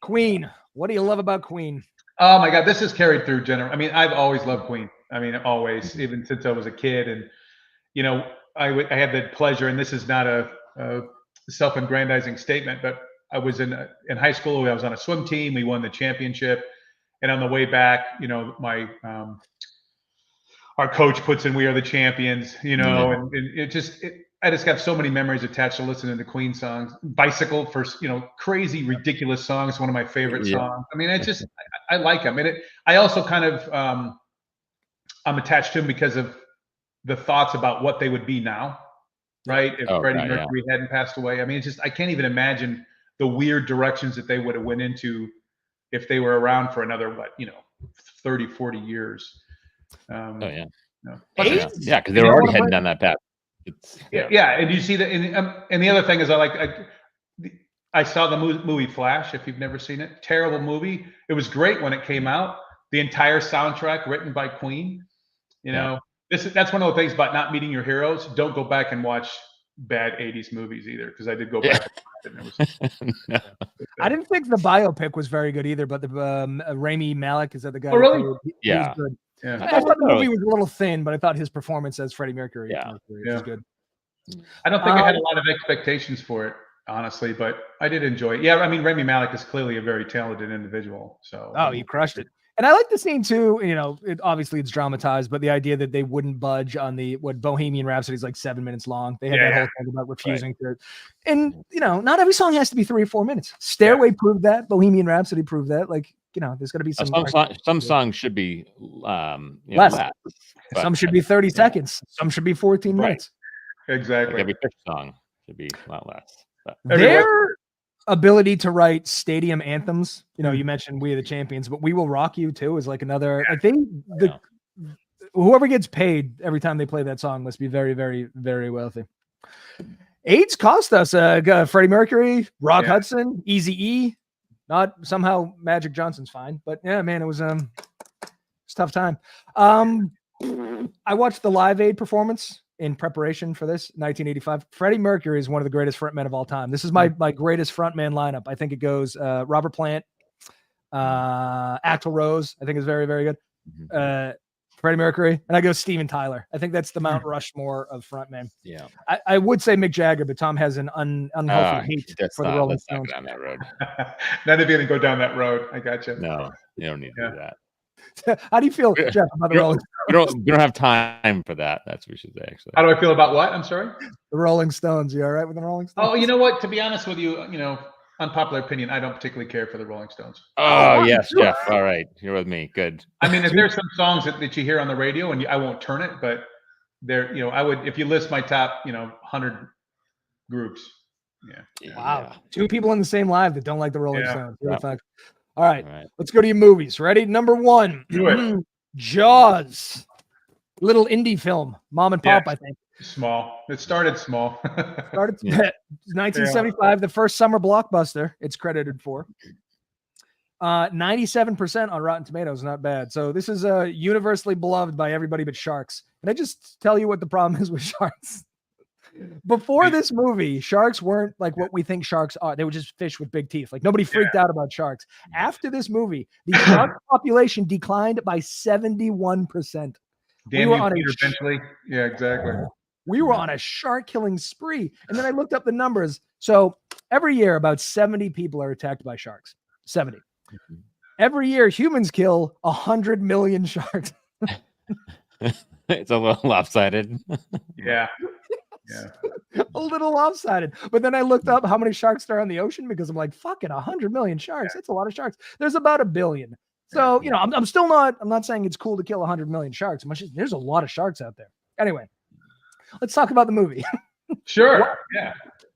Queen. What do you love about Queen? Oh my God, this is carried through I mean, I've always loved Queen. I mean, always, even since I was a kid. And I had the pleasure, and this is not a self-aggrandizing statement, but I was in high school. I was on a swim team. We won the championship, and on the way back, our coach puts in "We Are the Champions," and I just got so many memories attached to listening to Queen songs. Bicycle, for crazy, ridiculous songs. One of my favorite songs. I mean, I like them. And I also kind of I'm attached to them because of the thoughts about what they would be now, right? If Freddie Mercury hadn't passed away. I mean, I can't even imagine the weird directions that they would have went into if they were around for another 30, 40 years. Because they were already heading down that path. And you see that, and the other thing is I saw the movie Flash. If you've never seen it, terrible movie. It was great when it came out. The entire soundtrack written by Queen. That's one of the things about not meeting your heroes. Don't go back and watch bad 80s movies either, because I did go back. I didn't think the biopic was very good either, but the Rami Malek, is that the guy? Oh, really? He's good. Yeah. I thought the movie was a little thin, but I thought his performance as Freddie Mercury was good. I don't think I had a lot of expectations for it, honestly, but I did enjoy it. Yeah, I mean, Rami Malek is clearly a very talented individual. So he crushed it. And I like the scene too. Obviously it's dramatized, but the idea that they wouldn't budge on Bohemian Rhapsody is like 7 minutes long. They had that whole thing about refusing to, and not every song has to be 3 or 4 minutes. Stairway proved that. Bohemian Rhapsody proved that. Like, there's got to be some songs should be less. Some should be 30 seconds. Some should be 14 minutes. Exactly. Like every fish song should be a lot less. But their ability to write stadium anthems. You mentioned "We Are the Champions," but "We Will Rock You" too is like another. I think whoever gets paid every time they play that song must be very, very, very wealthy. AIDS cost us Freddie Mercury, Rock Hudson, Eazy-E. Not somehow Magic Johnson's fine, but yeah, man, it was a tough time. I watched the Live Aid performance in preparation for this 1985. Freddie Mercury is one of the greatest frontmen of all time. This is my greatest frontman lineup. I think it goes Robert Plant, Axl Rose. I think is very, very good. Freddie Mercury, and I go Steven Tyler. I think that's the Mount Rushmore of frontmen. Yeah, I would say Mick Jagger, but Tom has an unhealthy hate for the Rolling Stones. Not go down that road. Not even going to go down that road. I got you. No, you don't need to do that. How do you feel, Jeff, about the Rolling Stones? We don't have time for that. That's what we should say, actually. How do I feel about what? I'm sorry? The Rolling Stones. You all right with the Rolling Stones? Oh, you know what? To be honest with you, unpopular opinion, I don't particularly care for the Rolling Stones. Oh, yes, Jeff. All right. You're with me. Good. I mean, if there's some songs that you hear on the radio, and I won't turn it, but I would, if you list my top, 100 groups. Yeah. Wow. 2 people in the same live that don't like the Rolling Stones. All right. Let's go to your movies. Ready? Number 1. Do it. Jaws. Little indie film. Mom and Pop, I think. Small. It started small. Started 1975, the first summer blockbuster it's credited for. 97% on Rotten Tomatoes, not bad. So this is universally beloved by everybody but sharks. Can I just tell you what the problem is with sharks? Before this movie, sharks weren't like what we think sharks are. They were just fish with big teeth. Like nobody freaked out about sharks. After this movie, the shark population declined by 71%. Damn you, Peter Benchley. Yeah, exactly. We were on a shark killing spree. And then I looked up the numbers. So every year, about 70 people are attacked by sharks. 70. Every year, humans kill 100 million sharks. It's a little lopsided. Yeah. A little lopsided. But then I looked up how many sharks there are in the ocean because I'm like, fucking 100 million sharks. That's a lot of sharks. There's about 1 billion. So, you know, I'm not saying it's cool to kill 100 million sharks. There's a lot of sharks out there. Anyway, let's talk about the movie. Sure. Yeah.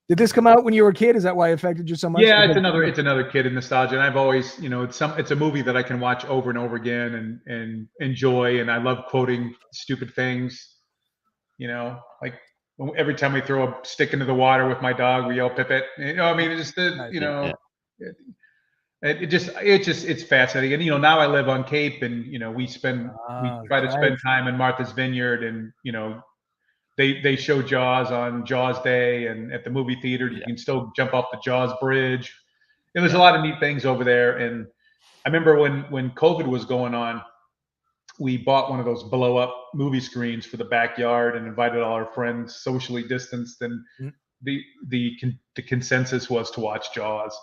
Did this come out when you were a kid? Is that why it affected you so much? Yeah, it's another kid in nostalgia. And I've always, you know, it's a movie that I can watch over and over again and enjoy. And I love quoting stupid things, you know, like every time we throw a stick into the water with my dog, we yell "Pip-it." You know, I mean, it's just, you know, it's fascinating. And, you know, now I live on Cape and, you know, we try to spend time in Martha's Vineyard and, you know, they show Jaws on Jaws Day, and at the movie theater, you can still jump off the Jaws bridge. And there's a lot of neat things over there. And I remember when COVID was going on, we bought one of those blow up movie screens for the backyard and invited all our friends, socially distanced. And the consensus was to watch Jaws.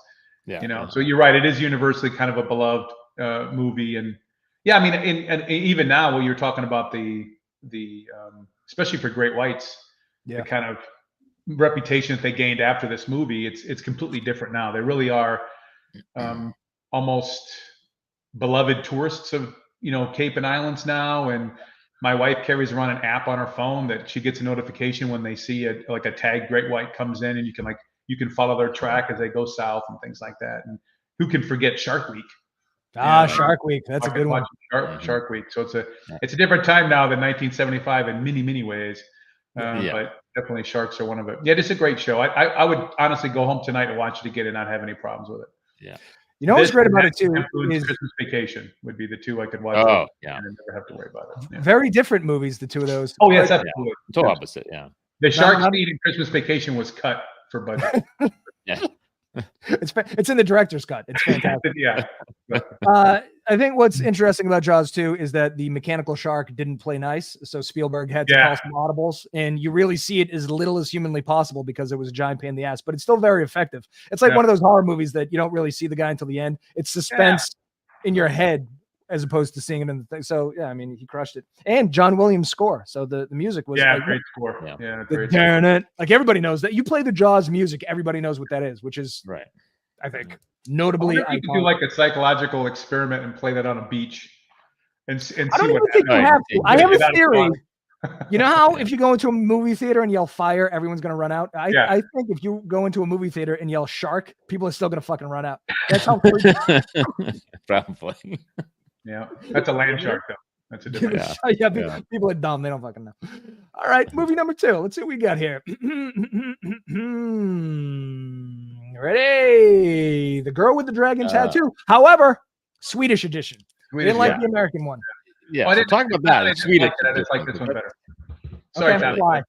Yeah, you know, so you're right. It is universally kind of a beloved movie. And yeah, I mean, and even now, when you're talking about the especially for great whites, the kind of reputation that they gained after this movie, it's completely different now. They really are almost beloved tourists of, you know, Cape and Islands now. And my wife carries around an app on her phone that she gets a notification when they see a tagged great white comes in, and you can follow their track as they go south and things like that. And who can forget Shark Week? Shark Week. That's a good one. Shark Week. So it's a different time now than 1975 in many ways. But definitely sharks are one of it. Yeah, it's a great show. I would honestly go home tonight and watch it again and not have any problems with it. Yeah. You know what's great about it too is Christmas Vacation would be the two I could watch. And never have to worry about it. Yeah. Very different movies, the two of those. Oh yes, absolutely. Total opposite. Yeah. The shark scene in Christmas Vacation was cut for budget. Yeah. It's in the director's cut. It's fantastic. Yeah. I think what's interesting about Jaws 2 is that the mechanical shark didn't play nice, so Spielberg had to call some audibles, and you really see it as little as humanly possible because it was a giant pain in the ass, but it's still very effective. It's like one of those horror movies that you don't really see the guy until the end. It's suspense in your head as opposed to seeing it in the thing. So yeah, I mean, he crushed it. And John Williams' score. So the music was great score. Yeah, great. Like everybody knows that. You play the Jaws music, everybody knows what that is, which is right. I think notably. You could do like a psychological experiment and play that on a beach and see what happens. I have a theory. You know how if you go into a movie theater and yell fire, everyone's going to run out? I think if you go into a movie theater and yell shark, people are still going to fucking run out. That's how probably. Yeah, that's a land shark though. That's a different. People are dumb. They don't fucking know. All right, movie number 2. Let's see what we got here. Ready? The Girl with the Dragon Tattoo. However, Swedish edition. We didn't like the American one. Yeah, so talk about that. Swedish. I just like this one better. Sorry, why?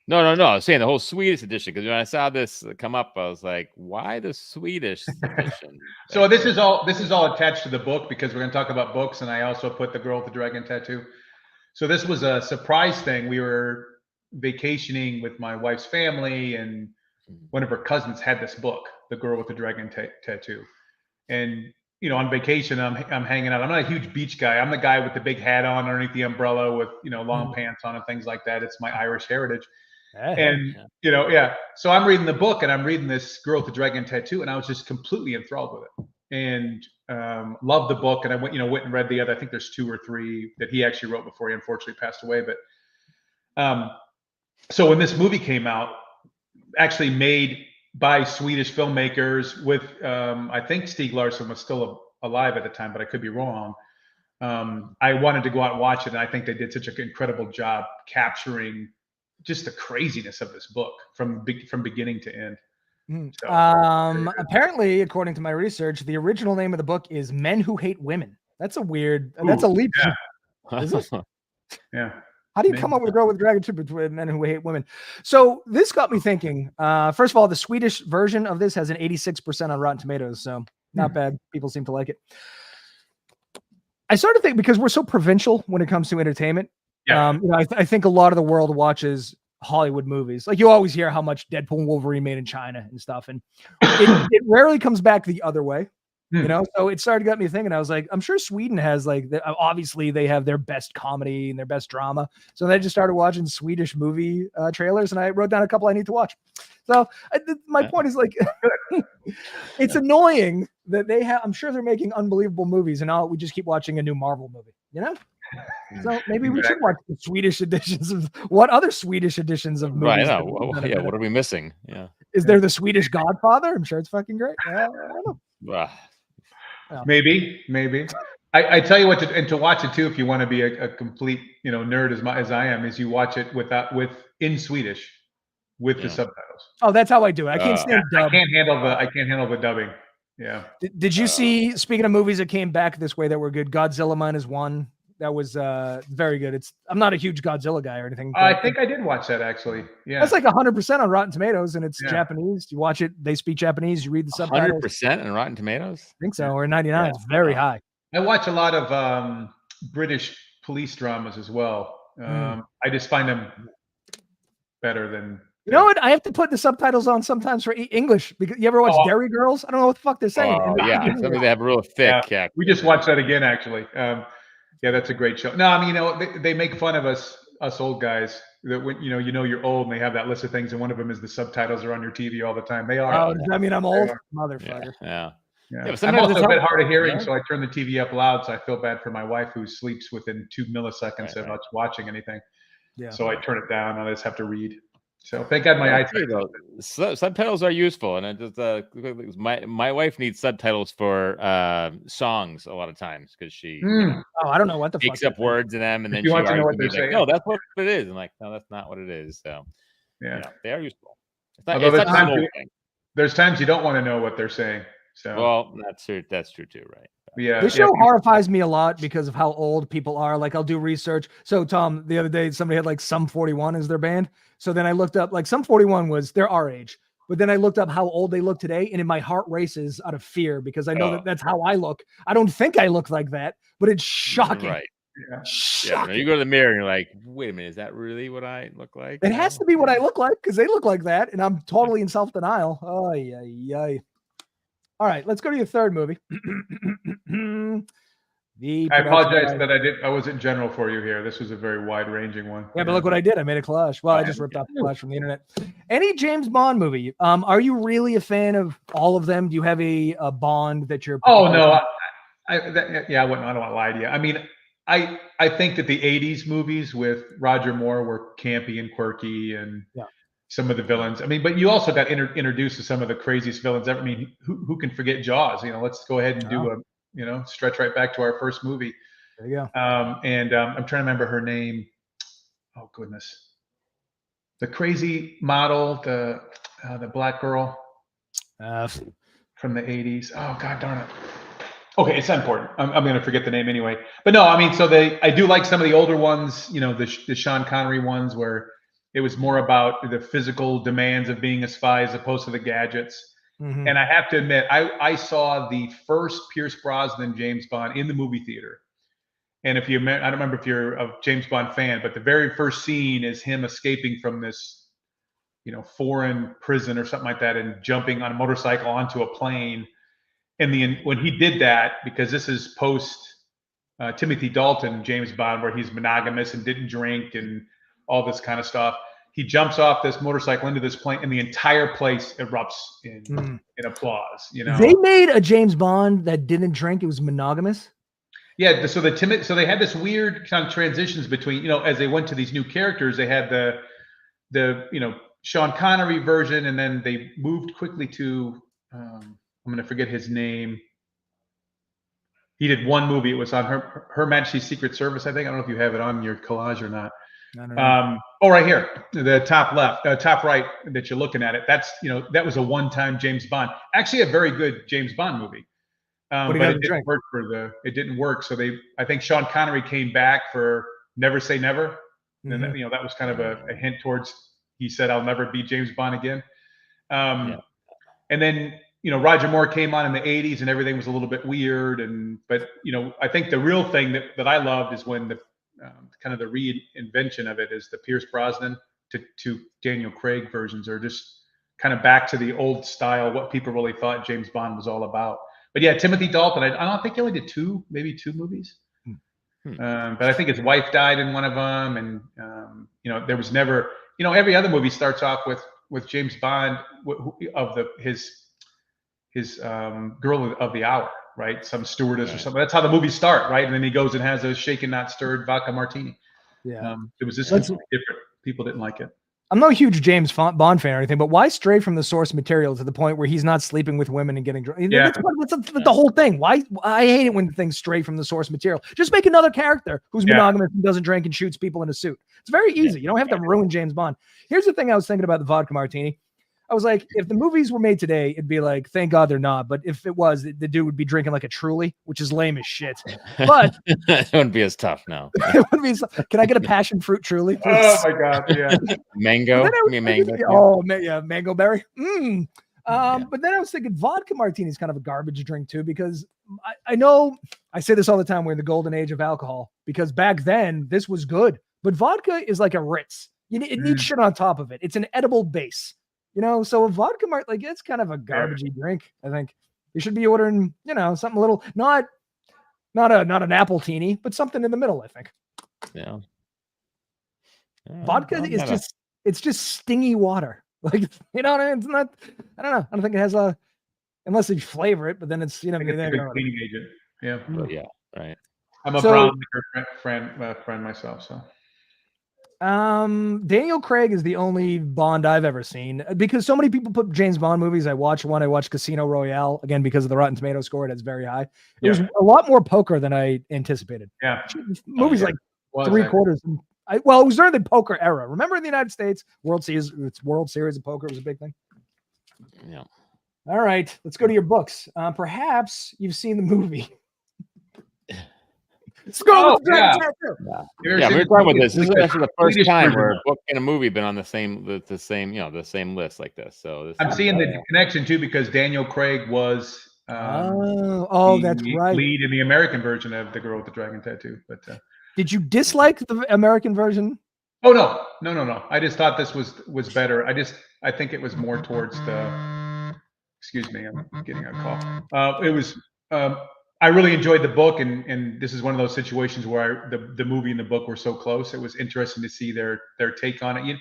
No. I was saying the whole Swedish edition, because when I saw this come up, I was like, "Why the Swedish edition?" So this is all attached to the book because we're going to talk about books, and I also put The Girl with the Dragon Tattoo. So this was a surprise thing. We were vacationing with my wife's family, and one of her cousins had this book, The Girl with the Dragon Tattoo. And you know, on vacation, I'm hanging out. I'm not a huge beach guy. I'm the guy with the big hat on underneath the umbrella with, you know, long pants on and things like that. It's my Irish heritage. And, you know, so I'm reading the book and I'm reading this Girl with the Dragon Tattoo, and I was just completely enthralled with it and loved the book. And I went and read the other, I think there's 2 or 3 that he actually wrote before he unfortunately passed away. But so when this movie came out, actually made by Swedish filmmakers with, I think Stieg Larsson was still alive at the time, but I could be wrong. I wanted to go out and watch it, and I think they did such an incredible job capturing just the craziness of this book from beginning to end. So, apparently, according to my research, the original name of the book is Men Who Hate Women. That's a weird. That's a leap. Yeah. Is it? Yeah. How do you come up with a girl with a dragon too between Men Who Hate Women? So this got me thinking. First of all, the Swedish version of this has an 86% on Rotten Tomatoes, so not bad. People seem to like it. I started thinking, because we're so provincial when it comes to entertainment. Yeah. I think a lot of the world watches Hollywood movies. Like, you always hear how much Deadpool and Wolverine made in China and stuff, and it rarely comes back the other way. So it started got me thinking. I was like, I'm sure Sweden has, like, obviously they have their best comedy and their best drama. So then I just started watching Swedish movie trailers, and I wrote down a couple I need to watch. So my point is, like, it's annoying that they have. I'm sure they're making unbelievable movies, and we just keep watching a new Marvel movie. So maybe we should watch the Swedish editions of what other Swedish editions of movies. Right. What are we missing? Yeah. Is there the Swedish Godfather? I'm sure it's fucking great. I don't know. Maybe. I tell you what, to watch it too, if you want to be a complete nerd as I am, is you watch it in Swedish with the subtitles. Oh, that's how I do it. I can't stand dub. I can't handle the dubbing. Yeah. Did you see? Speaking of movies that came back this way that were good, Godzilla -1. That was very good. I'm not a huge Godzilla guy or anything. I think I did watch that, actually. Yeah. That's like 100% on Rotten Tomatoes, and it's Japanese. You watch it, they speak Japanese, you read the subtitles. 100% on Rotten Tomatoes? I think so, or 99. Yeah. It's very high. I watch a lot of British police dramas as well. I just find them better than... You know what? I have to put the subtitles on sometimes for English, because you ever watch Derry Girls? I don't know what the fuck they're saying. Something they have real thick. Yeah. We just watched that again, actually. Yeah, that's a great show. No, I mean, they make fun of us old guys that when you're old, and they have that list of things, and one of them is the subtitles are on your TV all the time. They are. Oh, does that mean I'm old? Motherfucker. Yeah. I'm also a bit hard of hearing, so I turn the TV up loud, so I feel bad for my wife, who sleeps within 2 milliseconds of us watching anything. Yeah. So I turn it down, and I just have to read. So thank God my eyesight. Subtitles are useful, and I just my wife needs subtitles for songs a lot of times, because she I don't know what the makes up words in them, and then she wants to know what they're saying. No, that's what it is. I'm like, no, that's not what it is. So they are useful. It's not just an old thing. There's times you don't want to know what they're saying. So well, that's true too, right? Yeah, this show horrifies me a lot because of how old people are. Like, I'll do research. So Tom, the other day, somebody had like Sum 41 as their band. So then I looked up, like, Sum 41 they're our age, but then I looked up how old they look today, and my heart races out of fear, because I know that's how I look. I don't think I look like that, but it's shocking. Right. Yeah. Shocking. You go to the mirror and you're like, wait a minute, is that really what I look like? It has to be what I look like, because they look like that, and I'm totally in self-denial. Oh, yeah. All right, let's go to your third movie. I apologize that I wasn't general for you here. This was a very wide-ranging one. Yeah, but look what I did. I made a collage. Well, I just ripped off a collage from the internet. Any James Bond movie? Are you really a fan of all of them? Do you have a Bond that you're... Oh, no. I don't want to lie to you. I mean, I think that the 80s movies with Roger Moore were campy and quirky, and some of the villains. I mean, but you also got introduced to some of the craziest villains ever. I mean, who can forget Jaws? Let's go ahead and do stretch right back to our first movie. There you go. And I'm trying to remember her name. Oh goodness, the crazy model, the black girl from the 80s. Oh God darn it. Okay, it's not important. I'm going to forget the name anyway. But no, I mean, so I do like some of the older ones. The Sean Connery ones, where it was more about the physical demands of being a spy as opposed to the gadgets. Mm-hmm. And I have to admit, I saw the first Pierce Brosnan James Bond in the movie theater. And I don't remember if you're a James Bond fan, but the very first scene is him escaping from this, foreign prison or something like that, and jumping on a motorcycle onto a plane. And when he did that, because this is post Timothy Dalton James Bond, where he's monogamous and didn't drink and all this kind of stuff. He jumps off this motorcycle into this plane, and the entire place erupts in applause. They made a James Bond that didn't drink. It was monogamous. Yeah. So they had this weird kind of transitions between, as they went to these new characters, they had the Sean Connery version, and then they moved quickly to I'm going to forget his name. He did one movie. It was on Her Majesty's Secret Service, I think. I don't know if you have it on your collage or not. I don't know. Right here, the top left, top right that you're looking at it. That's, that was a one-time James Bond, actually a very good James Bond movie. But it didn't work it didn't work. So I think Sean Connery came back for Never Say Never. And that was kind of a hint towards, he said, I'll never be James Bond again. And then, Roger Moore came on in the 80s and everything was a little bit weird. But I think the real thing that I loved is when the kind of the reinvention of it is the Pierce Brosnan to Daniel Craig versions are just kind of back to the old style, what people really thought James Bond was all about. But yeah, Timothy Dalton, I don't think he only did maybe two movies. But I think his wife died in one of them. And, there was never, every other movie starts off with James Bond his girl of the hour, right? Some stewardess or something. That's how the movies start, right? And then he goes and has a shaken, not stirred vodka martini. Yeah. It was just different. People didn't like it. I'm not a huge James Bond fan or anything, but why stray from the source material to the point where he's not sleeping with women and getting drunk? Yeah. That's the whole thing. Why? I hate it when things stray from the source material. Just make another character who's monogamous and doesn't drink and shoots people in a suit. It's very easy. You don't have to ruin James Bond. Here's the thing I was thinking about the vodka martini. I was like, if the movies were made today, it'd be like, thank God they're not. But if it was, the dude would be drinking like a Truly, which is lame as shit. But it wouldn't be as tough now. It wouldn't be. Can I get a passion fruit Truly, please? Oh my God, yeah. Mango. Mango. Oh, yeah, mango berry. But then I was thinking vodka martini is kind of a garbage drink too, because I know I say this all the time. We're in the golden age of alcohol, because back then this was good, but vodka is like a Ritz. It needs shit on top of it. It's an edible base. So a vodka it's kind of a garbagey drink. I think you should be ordering, something a little, not an apple teeny, but something in the middle, I think. Yeah. Vodka is it's just stingy water. It's not, I don't know. I don't think it has unless you flavor it, but then it's, it's a good cleaning agent. Yeah. But yeah. Right. I'm a brown liquor friend myself. So. Daniel Craig is the only Bond I've ever seen, because so many people put James Bond movies. I watched Casino Royale, again because of the Rotten Tomato score. That's very high. It was a lot more poker than I anticipated. Yeah, movies like 3/4. It was during the poker era. Remember in the United States, World Series of Poker was a big thing. Yeah. All right, let's go to your books. Perhaps you've seen the movie. Let's go. Yeah, we're talking about this. This is actually the first time where a book and a movie been on the same list like this. So I'm seeing the connection too, because Daniel Craig was that's right, lead in the American version of The Girl with the Dragon Tattoo. But did you dislike the American version? Oh no. I just thought this was better. I think it was more towards the. Excuse me, I'm getting a call. It was. I really enjoyed the book, and this is one of those situations where the movie and the book were so close. It was interesting to see their take on it.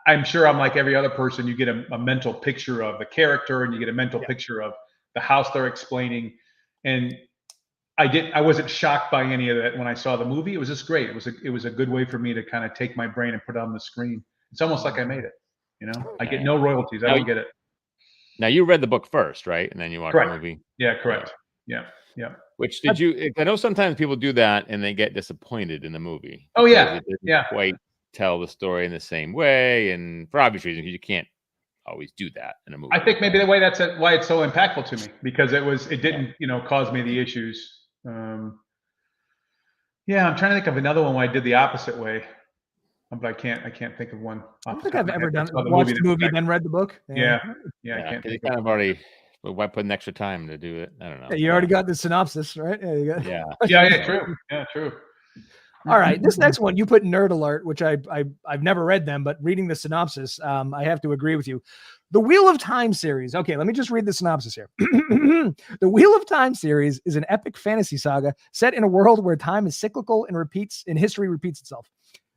I'm sure I'm like every other person. You get a mental picture of the character, and you get a mental picture of the house they're explaining. And I wasn't shocked by any of that when I saw the movie. It was just great. It was a good way for me to kind of take my brain and put it on the screen. It's almost like I made it. I get no royalties. I don't get it. Now you read the book first, right? And then you watched the movie. Yeah, correct. Yeah. Which did you? I know sometimes people do that and they get disappointed in the movie. Oh yeah, it didn't quite tell the story in the same way, and for obvious reasons, because you can't always do that in a movie. I think maybe the way why it's so impactful to me, because it didn't cause me the issues. I'm trying to think of another one where I did the opposite way, but I can't think of one. I don't think I've ever watched the movie then read the book. Yeah. I can't. You kind of already. But why put an extra time to do it? I don't know. You already got the synopsis, right? Yeah. True. Yeah, true. All right, this next one, you put Nerd Alert, which I've never read them, but reading the synopsis, I have to agree with you. The Wheel of Time series. Okay, let me just read the synopsis here. The Wheel of Time series is an epic fantasy saga set in a world where time is cyclical and history repeats itself.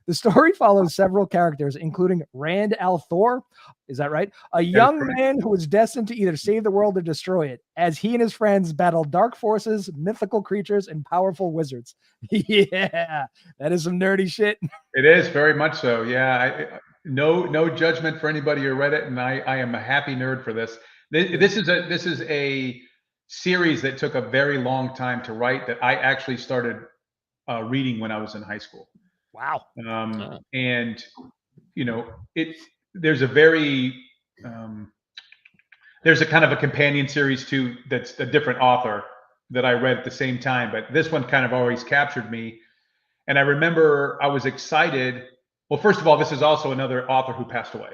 The story follows several characters, including Rand al'Thor, is that right? A young man who is destined to either save the world or destroy it, as he and his friends battle dark forces, mythical creatures, and powerful wizards. Yeah, that is some nerdy shit. It is very much so. Yeah, no judgment for anybody who read it, and I am a happy nerd for this. This is a series that took a very long time to write, that I actually started reading when I was in high school. Wow. And you know, there's a very there's a kind of a companion series too that's a different author that I read at the same time, but this one kind of always captured me. And I remember I was excited. Well, first of all, this is also another author who passed away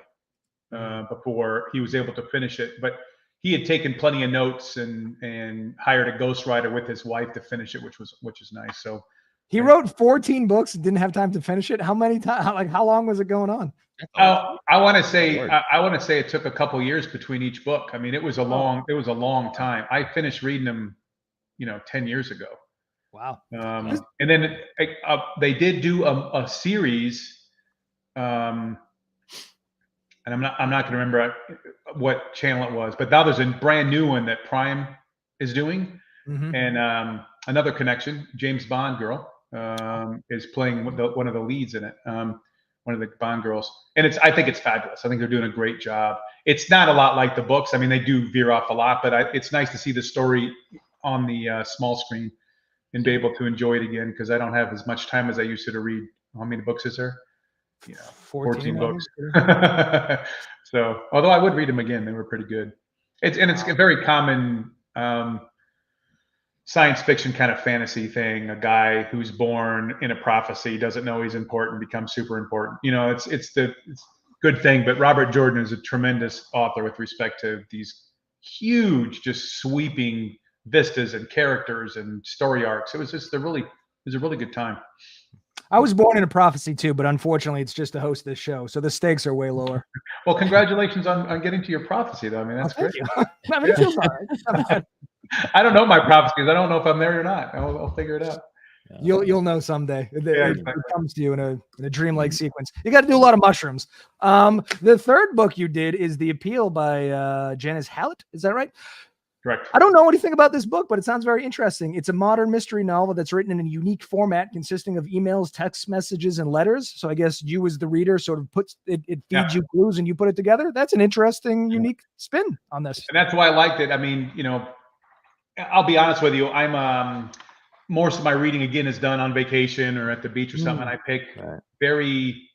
before he was able to finish it, but he had taken plenty of notes and hired a ghostwriter with his wife to finish it, which is nice. So he wrote 14 books and didn't have time to finish it. How many times? Like, how long was it going on? I want to say it took a couple years between each book. I mean, it was a long time. I finished reading them, 10 years ago. Wow. And then they did do a series, and I'm not going to remember what channel it was, but now there's a brand new one that Prime is doing, and another connection, James Bond girl, is playing one of the leads in it. One of the Bond girls, and I think it's fabulous. I think they're doing a great job. It's not a lot like the books. I mean, they do veer off a lot, but it's nice to see the story on the small screen and be able to enjoy it again, because I don't have as much time as I used to read. How many books is there? 14 books. So, although I would read them again, they were pretty good. It's a very common science fiction kind of fantasy thing. A guy who's born in a prophecy, doesn't know he's important, becomes super important. It's good thing. But Robert Jordan is a tremendous author with respect to these huge, just sweeping vistas and characters and story arcs. It was a really good time. I was born in a prophecy too, but unfortunately it's just to host this show, so the stakes are way lower. Well, congratulations on getting to your prophecy, though. I mean, that's great. I mean, it feels all right. I don't know my prophecies. I don't know if I'm there or not. I'll figure it out. You'll know someday. It comes to you in a dreamlike sequence. You got to do a lot of mushrooms. The third book you did is The Appeal by Janice Hallett. Is that right? Correct. I don't know anything about this book, but it sounds very interesting. It's a modern mystery novel that's written in a unique format consisting of emails, text messages, and letters. So I guess you as the reader sort of it feeds you clues and you put it together. That's an interesting, unique spin on this. And that's why I liked it. I mean, I'll be honest with you. I'm most of my reading again is done on vacation or at the beach or something. And I pick very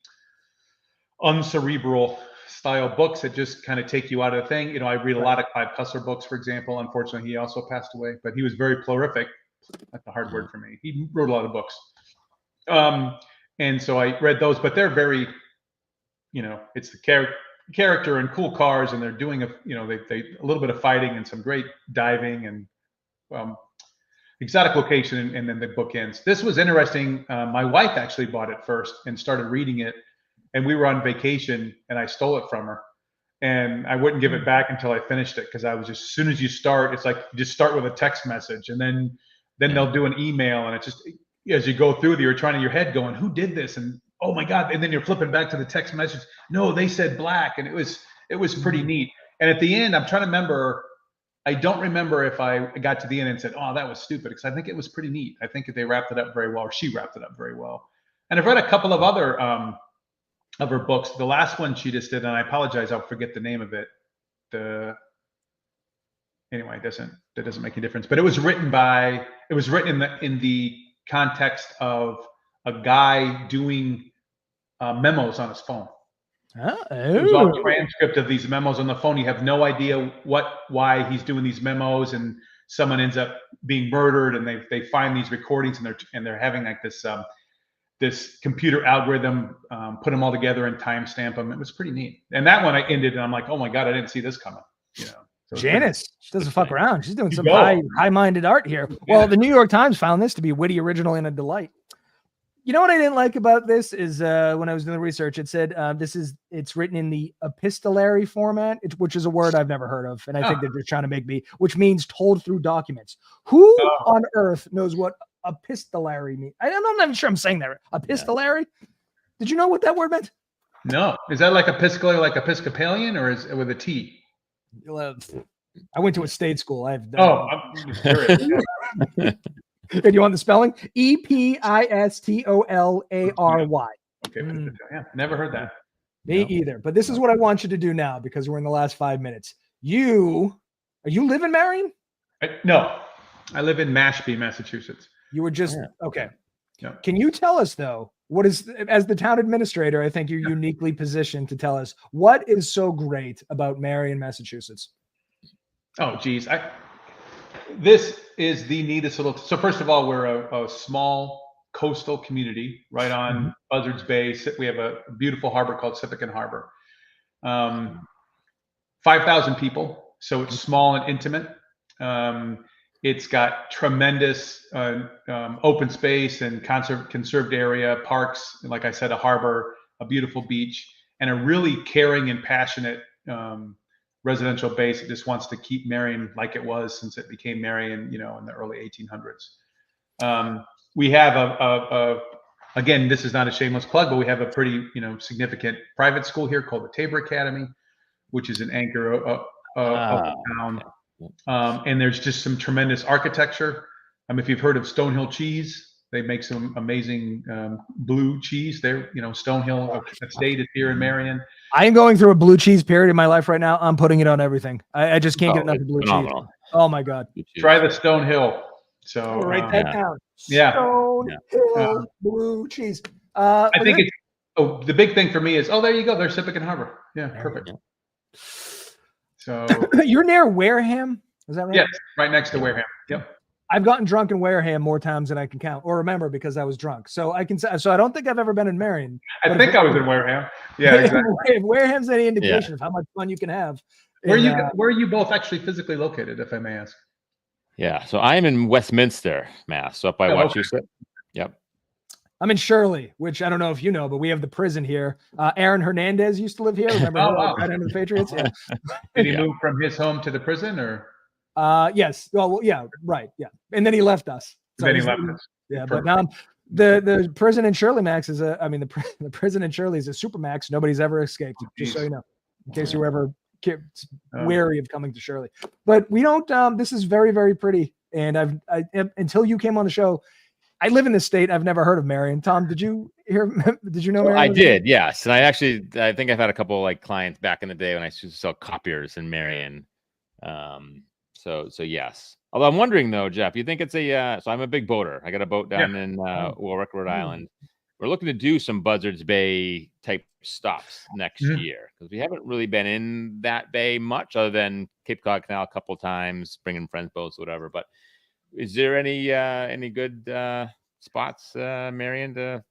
uncerebral style books that just kind of take you out of the thing. I read a lot of Clive Cussler books, for example. Unfortunately, he also passed away, but he was very prolific. That's a hard word for me. He wrote a lot of books. And so I read those, but they're very, it's the character and cool cars, and they're doing they a little bit of fighting and some great diving and exotic location, and then the book ends. This was interesting. My wife actually bought it first and started reading it. And we were on vacation, and I stole it from her, and I wouldn't give it back until I finished it, because I was just, as soon as you start, it's like you just start with a text message, and then they'll do an email, and it just, as you go through, you're trying in your head going, who did this? And oh my God, and then you're flipping back to the text message. No, they said black, and it was pretty neat. And at the end, I'm trying to remember. I don't remember if I got to the end and said, oh, that was stupid, because I think it was pretty neat. I think they wrapped it up very well, or she wrapped it up very well. And I've read a couple of other of her books. The last one she just did, and I apologize, I'll forget the name of it. Anyway, that doesn't make any difference. But it was written in the context of a guy doing memos on his phone. It was all a transcript of these memos on the phone. You have no idea why he's doing these memos, and someone ends up being murdered, and they find these recordings, and they're having like this computer algorithm put them all together and timestamp them. It was pretty neat. And that one I ended, and I'm like, oh my God, I didn't see this coming. So Janice, she doesn't fuck around. She's doing some high-minded art here. Well, the New York Times found this to be witty, original, and a delight. You know what I didn't like about this is when I was doing the research, it said it's written in the epistolary format, which is a word I've never heard of, and I think they're just trying to make me, which means told through documents. Who on earth knows what epistolary means? I'm not even sure I'm saying that right. Epistolary? Did you know what that word meant? No. Is that like Episcopal, like Episcopalian, or is it with a T? I went to a state school. I'm curious. And you want the spelling? Epistolary. Okay. Yeah, never heard that. Me either. But this is what I want you to do now, because we're in the last 5 minutes. You live in Marion? No, I live in Mashpee, Massachusetts. You were just okay. Yeah. Can you tell us though what is, as the town administrator, I think you're uniquely positioned to tell us what is so great about Marion, Massachusetts. Oh, geez. This is the neatest little. So first of all, we're a small coastal community right on Buzzards Bay. We have a beautiful harbor called Sippican Harbor. 5,000 people. So it's small and intimate. It's got tremendous open space and conserved area, parks, like I said, a harbor, a beautiful beach, and a really caring and passionate residential base that just wants to keep Marion like it was since it became Marion, in the early 1800s. We have again, this is not a shameless plug, but we have a pretty, significant private school here called the Tabor Academy, which is an anchor of the town. And there's just some tremendous architecture. If you've heard of Stonehill cheese, they make some amazing blue cheese there. Stonehill Estate is here in Marion. I am going through a blue cheese period in my life right now. I'm putting it on everything. I just can't get enough of blue cheese. Oh my God. Try the Stonehill. So write that down. Yeah. Stonehill blue cheese. I think it's the big thing for me is, there you go. There's Sippican Harbor. Yeah, perfect. Yeah. So you're near Wareham, is that right? Yes, right next to Wareham. Yep. I've gotten drunk in Wareham more times than I can count or remember because I was drunk. So I don't think I've ever been in Marion. I think I was in Wareham. Yeah, exactly. If Wareham's any indication of how much fun you can have. Where are you both actually physically located, if I may ask? Yeah, so I'm in Westminster, Mass, so up by Wachusett. Okay. Yep. I'm in Shirley, which I don't know if you know, but we have the prison here. Aaron Hernandez used to live here. Remember right under the Patriots? Yeah. Did he move from his home to the prison, or? Yes. Well, yeah, right. Yeah, and then he left us. So then he left us. Yeah, perfect. But the prison in Shirley Max is the prison in Shirley is a super max. Nobody's ever escaped. Just so you know, in case you were ever wary of coming to Shirley. But we don't. This is very, very pretty. And until you came on the show. I live in this state. I've never heard of Marion. Tom, did you know Marion? I did, yes. And I think I've had a couple like clients back in the day when I used to sell copiers in Marion. So yes. Although I'm wondering though, Jeff, you think it's so I'm a big boater. I got a boat down in Warwick, Rhode Island. We're looking to do some Buzzards Bay type stops next year because we haven't really been in that bay much other than Cape Cod Canal a couple times, bringing friends boats, whatever. But is there any good spots, Marion, to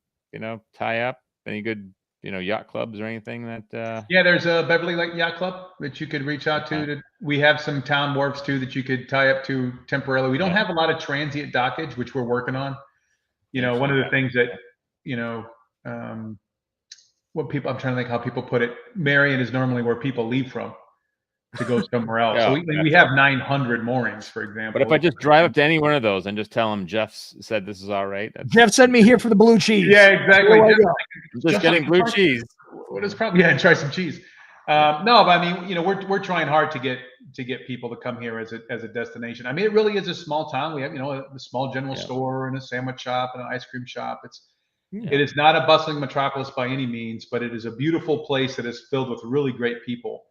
tie up? Any good yacht clubs or anything that? Yeah, there's a Beverly Lake Yacht Club that you could reach out to. We have some town wharves too that you could tie up to temporarily. We don't have a lot of transient dockage, which we're working on. One of the things that what people, I'm trying to think how people put it. Marion is normally where people leave from to go somewhere else. So we have 900 moorings, for example. But if I just drive up to any one of those and just tell them Jeff said this is all right. Jeff sent me here for the blue cheese. Yeah, exactly. I'm just getting blue cheese. What is probably try some cheese. No, but we're trying hard to get people to come here as a destination. It really is a small town. We have a small general store and a sandwich shop and an ice cream shop. It is not a bustling metropolis by any means, but it is a beautiful place that is filled with really great people.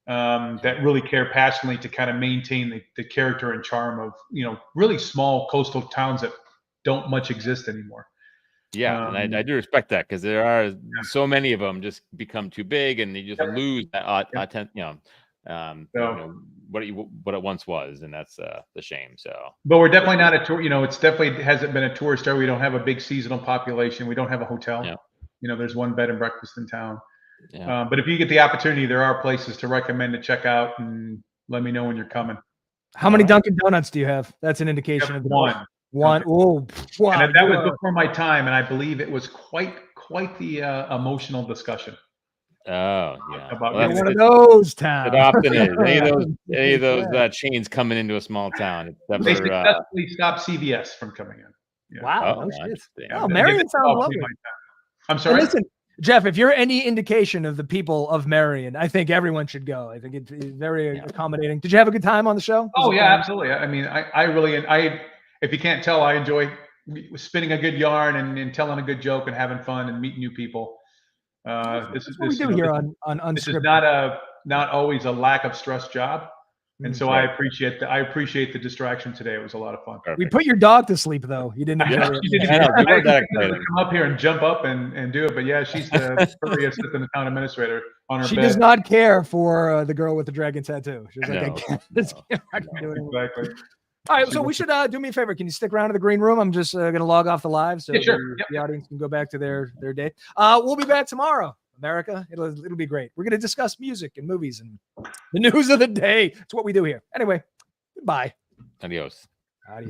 That really care passionately to kind of maintain the character and charm of really small coastal towns that don't much exist anymore. Yeah, and I do respect that because there are so many of them just become too big and you just lose that what it once was, and that's the shame. So, but we're definitely not a tour. It's definitely hasn't been a tourist area. We don't have a big seasonal population. We don't have a hotel. Yeah. There's one bed and breakfast in town. Yeah. But if you get the opportunity, there are places to recommend to check out, and let me know when you're coming. How many Dunkin' Donuts do you have? That's an indication of one. Oh, wow. And that was before my time, and I believe it was quite the emotional discussion. Oh yeah, about one of those towns. It often is. Any of those chains coming into a small town. They successfully stopped CVS from coming in. Yeah. Wow. Marion sounds lovely. I'm sorry. And listen, Jeff, if you're any indication of the people of Marion, I think everyone should go. I think it's very accommodating. Did you have a good time on the show? Oh yeah, absolutely. I really, if you can't tell, I enjoy spinning a good yarn and telling a good joke and having fun and meeting new people. This is what we do here on Unscripted. This is not always a lack of stress job. And so I appreciate the distraction today. It was a lot of fun. Perfect. We put your dog to sleep though. You didn't. Yeah, enjoy it. she didn't. Yeah, we weren't that I excited. come up here and jump up and do it, but yeah, she's the furry assistant town administrator on her She bed. does not care for the girl with the dragon tattoo. She's like, No, I can't do it anymore. Exactly. All right, so we should do me a favor. Can you stick around to the green room? I'm just going to log off the live so Yeah, sure. the audience can go back to their day. We'll be back tomorrow, America. It'll be great. We're going to discuss music and movies and the news of the day. It's what we do here. Anyway, goodbye. Adios. Adios.